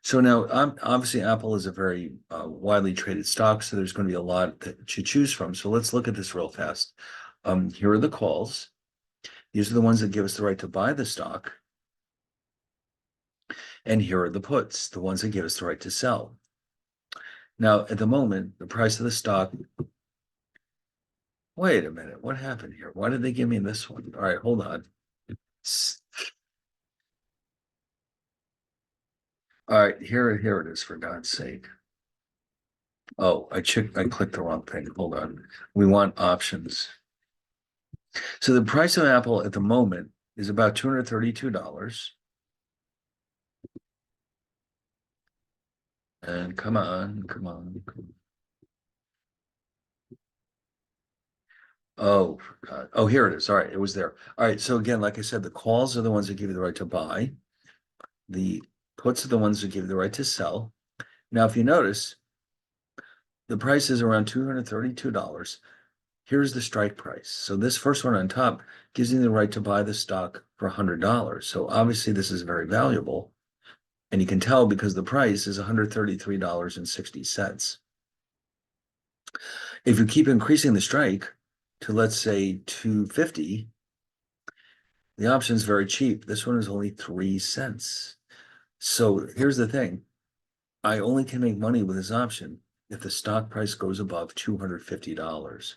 So now, obviously, Apple is a very widely traded stock, so there's going to be a lot to choose from. So let's look at this real fast. Here are the calls. These are the ones that give us the right to buy the stock. And here are the puts, the ones that give us the right to sell. Now, at the moment, the price of the stock, wait a minute, what happened here? Why did they give me this one? All right, hold on. All right, here it is, for God's sake. Oh, I clicked the wrong thing. Hold on. We want options. So the price of Apple at the moment is about $232. And come on, come on. Oh, God. Oh, here it is. All right, it was there. All right, so again, like I said, the calls are the ones that give you the right to buy. The puts are the ones that give you the right to sell. Now, if you notice, the price is around $232. Here's the strike price. So this first one on top gives you the right to buy the stock for $100. So obviously this is very valuable. And you can tell because the price is $133.60. If you keep increasing the strike to, let's say, 250, the option is very cheap. This one is only 3 cents. So here's the thing. I only can make money with this option if the stock price goes above $250.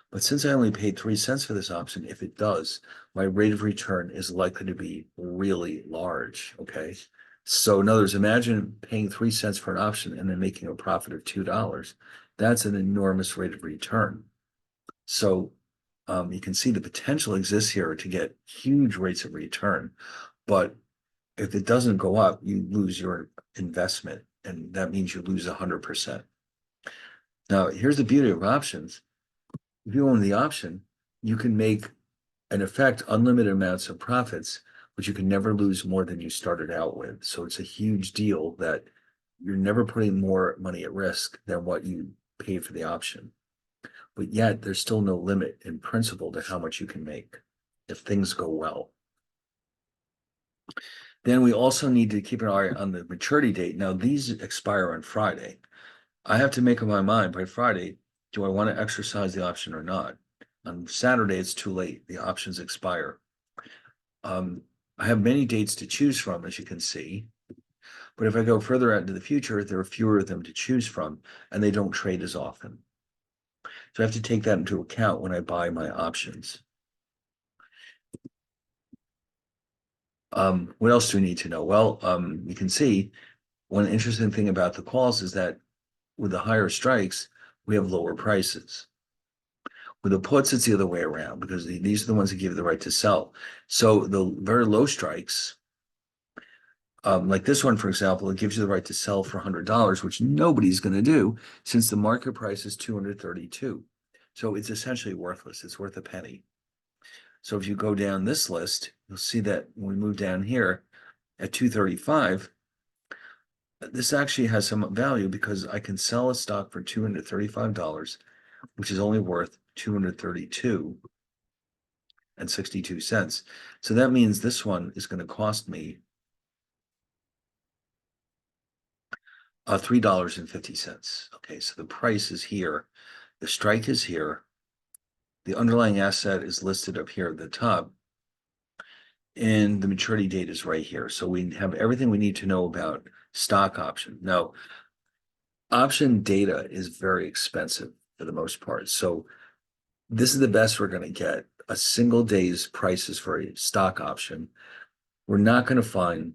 But since I only paid 3 cents for this option, if it does, my rate of return is likely to be really large. Okay. So in other words, imagine paying 3 cents for an option and then making a profit of $2. That's an enormous rate of return. So you can see the potential exists here to get huge rates of return. But if it doesn't go up, you lose your investment, and that means you lose 100%. Now, here's the beauty of options. If you own the option, you can make, in effect, unlimited amounts of profits, but you can never lose more than you started out with. So it's a huge deal that you're never putting more money at risk than what you paid for the option. But yet there's still no limit in principle to how much you can make if things go well. Then we also need to keep an eye on the maturity date. Now, these expire on Friday. I have to make up my mind by Friday. Do I want to exercise the option or not? On Saturday, it's too late. The options expire. Um, I have many dates to choose from, as you can see. But if I go further out into the future, there are fewer of them to choose from, and they don't trade as often. So I have to take that into account when I buy my options. What else do we need to know? Well, you can see one interesting thing about the calls is that with the higher strikes, we have lower prices. With the puts, it's the other way around because these are the ones that give you the right to sell. So the very low strikes, like this one, for example, it gives you the right to sell for $100, which nobody's going to do since the market price is 232. So it's essentially worthless. It's worth a penny. So if you go down this list, you'll see that when we move down here at 235, this actually has some value because I can sell a stock for $235, which is only worth 232 and 62 cents. So that means this one is going to cost me $3.50. Okay, so the price is here, the strike is here, the underlying asset is listed up here at the top, and the maturity date is right here. So we have everything we need to know about stock option. Now, option data is very expensive for the most part. So this is the best we're going to get. A single day's prices for a stock option. We're not going to find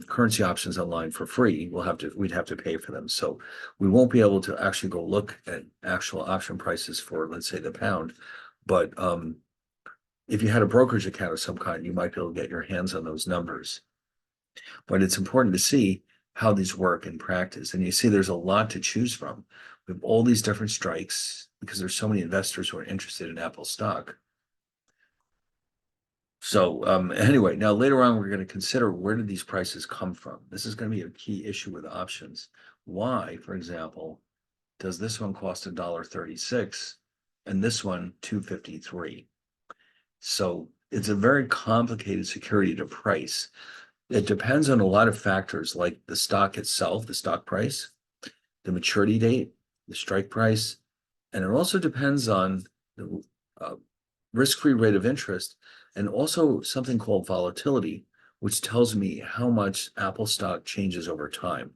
currency options online for free. We'd have to pay for them. So we won't be able to actually go look at actual option prices for, let's say, the pound. But if you had a brokerage account of some kind, you might be able to get your hands on those numbers. But it's important to see how these work in practice. And you see there's a lot to choose from. We have all these different strikes because there's so many investors who are interested in Apple stock. So anyway, now later on, we're going to consider where did these prices come from? This is going to be a key issue with options. Why, for example, does this one cost $1.36 and this one $2.53? So it's a very complicated security to price. It depends on a lot of factors like the stock itself, the stock price, the maturity date, the strike price, and it also depends on the risk-free rate of interest and also something called volatility, which tells me how much Apple stock changes over time.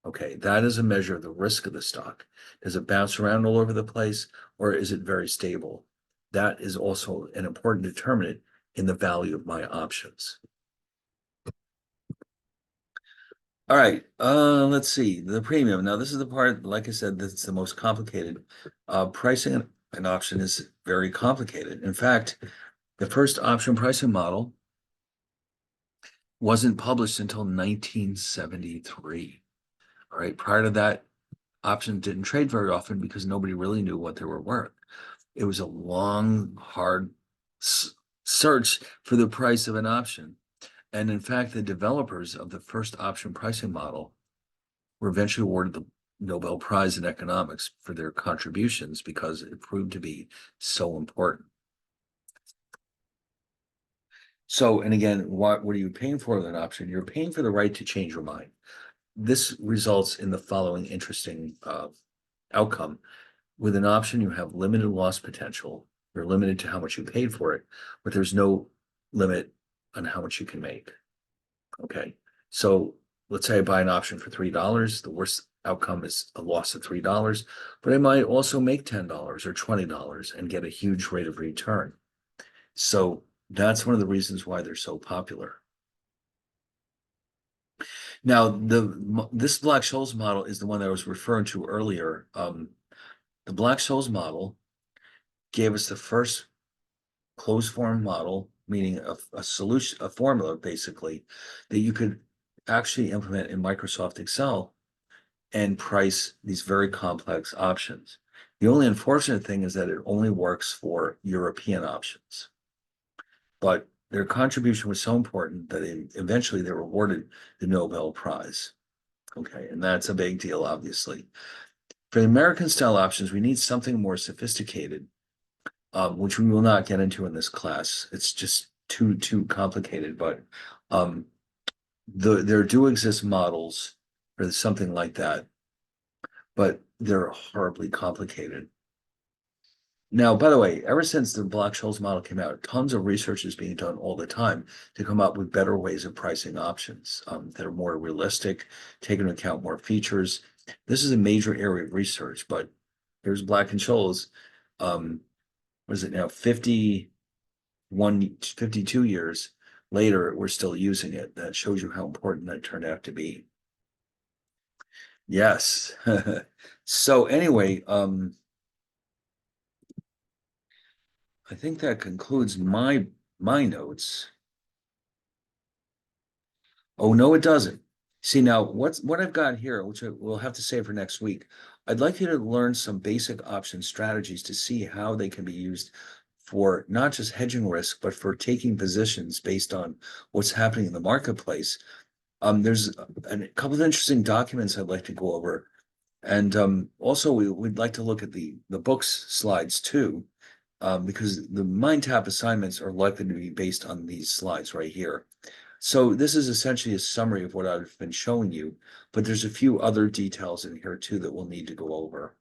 Okay, that is a measure of the risk of the stock. Does it bounce around all over the place or is it very stable? That is also an important determinant in the value of my options. All right, let's see, the premium. Now, this is the part, like I said, that's the most complicated. Pricing an option is very complicated. In fact, the first option pricing model wasn't published until 1973. All right, prior to that, options didn't trade very often because nobody really knew what they were worth. It was a long, hard search for the price of an option. And in fact, the developers of the first option pricing model were eventually awarded the Nobel Prize in economics for their contributions because it proved to be so important. So, and again, what are you paying for with an option? You're paying for the right to change your mind. This results in the following interesting outcome. With an option, you have limited loss potential. You're limited to how much you paid for it, but there's no limit on how much you can make. Okay, so let's say I buy an option for $3. The worst outcome is a loss of $3, but I might also make $10 or $20 and get a huge rate of return. So that's one of the reasons why they're so popular. Now, this Black-Scholes model is the one that I was referring to earlier. The Black-Scholes model gave us the first closed form model, meaning a solution, a formula basically, that you could actually implement in Microsoft Excel and price these very complex options. The only unfortunate thing is that it only works for European options. But their contribution was so important that eventually they were awarded the Nobel Prize. Okay, and that's a big deal, obviously. For the American style options, we need something more sophisticated, which we will not get into in this class. It's just too complicated, but there do exist models for something like that. but they're horribly complicated. Now, by the way, ever since the Black-Scholes model came out, tons of research is being done all the time to come up with better ways of pricing options that are more realistic, take into account more features. This is a major area of research, but here's Black-Scholes. What is it now? 52 years later, we're still using it. That shows you how important that turned out to be. Yes. So anyway, I think that concludes my notes. Oh, no, it doesn't. See, now what I've got here, which we'll have to save for next week. I'd like you to learn some basic option strategies to see how they can be used for not just hedging risk, but for taking positions based on what's happening in the marketplace. There's a couple of interesting documents I'd like to go over. And also we'd like to look at the books slides too, because the MindTap assignments are likely to be based on these slides right here. So this is essentially a summary of what I've been showing you, but there's a few other details in here too that we'll need to go over.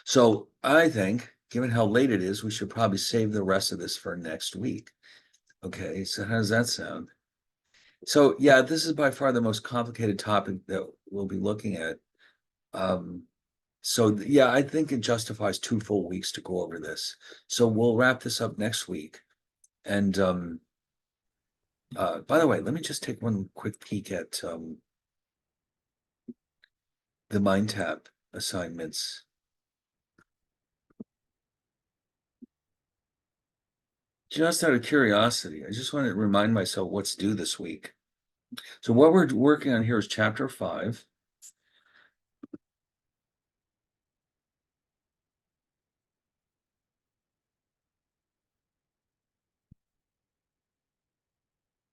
So I think, given how late it is, we should probably save the rest of this for next week. Okay, so how does that sound? So yeah, this is by far the most complicated topic that we'll be looking at. So yeah, I think it justifies 2 full weeks to go over this. So we'll wrap this up next week. And by the way, let me just take one quick peek at the MindTap assignments. Just out of curiosity, I just want to remind myself what's due this week. So what we're working on here is chapter 5.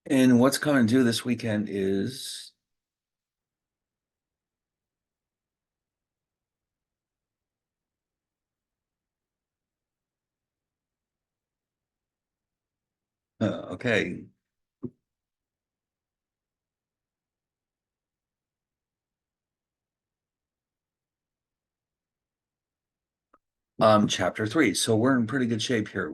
And what's coming due this weekend is okay. Chapter 3. So we're in pretty good shape here.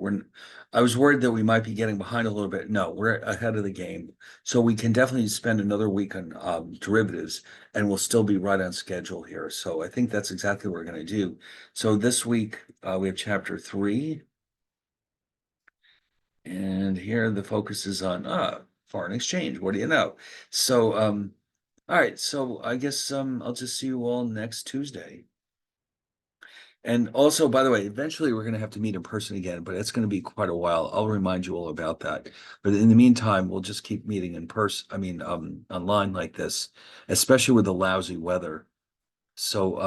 I was worried that we might be getting behind a little bit. No, we're ahead of the game. So we can definitely spend another week on derivatives and we'll still be right on schedule here. So I think that's exactly what we're going to do. So this week we have chapter 3. And here the focus is on foreign exchange. What do you know? So all right, so I guess I'll just see you all next Tuesday. And also, by the way, eventually we're going to have to meet in person again, but it's going to be quite a while. I'll remind you all about that. But in the meantime, we'll just keep meeting in person, online like this, especially with the lousy weather. So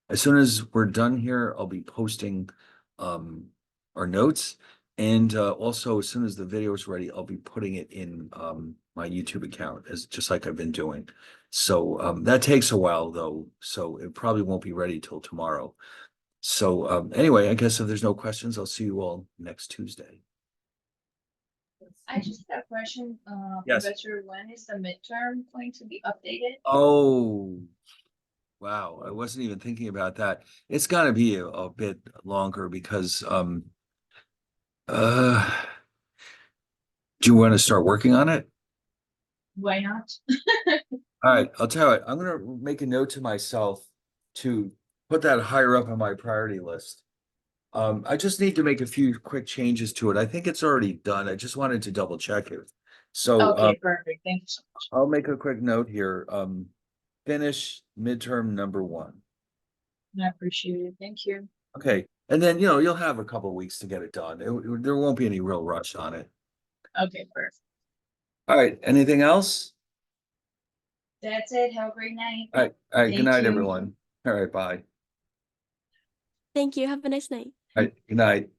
as soon as we're done here, I'll be posting our notes. And also, as soon as the video is ready, I'll be putting it in my YouTube account, as just like I've been doing. So that takes a while, though. So it probably won't be ready till tomorrow. So anyway, I guess if there's no questions, I'll see you all next Tuesday. I just have a question, Yes. Professor, when is the midterm going to be updated? Oh, wow. I wasn't even thinking about that. It's got to be a bit longer because uh do you want to start working on it? Why not? All right, I'll tell you what, I'm gonna make a note to myself to put that higher up on my priority list. I just need to make a few quick changes to it. I think it's already done. I just wanted to double check it. So Okay, perfect. Thank you so much. I'll make a quick note here. Finish midterm number 1. I appreciate it. Thank you. Okay, and then you'll have a couple of weeks to get it done. There won't be any real rush on it. Okay, perfect. All right, anything else? That's it. Have a great night. All right, good Thank night, you. everyone. All right, bye. Thank you. Have a nice night. All right, good night.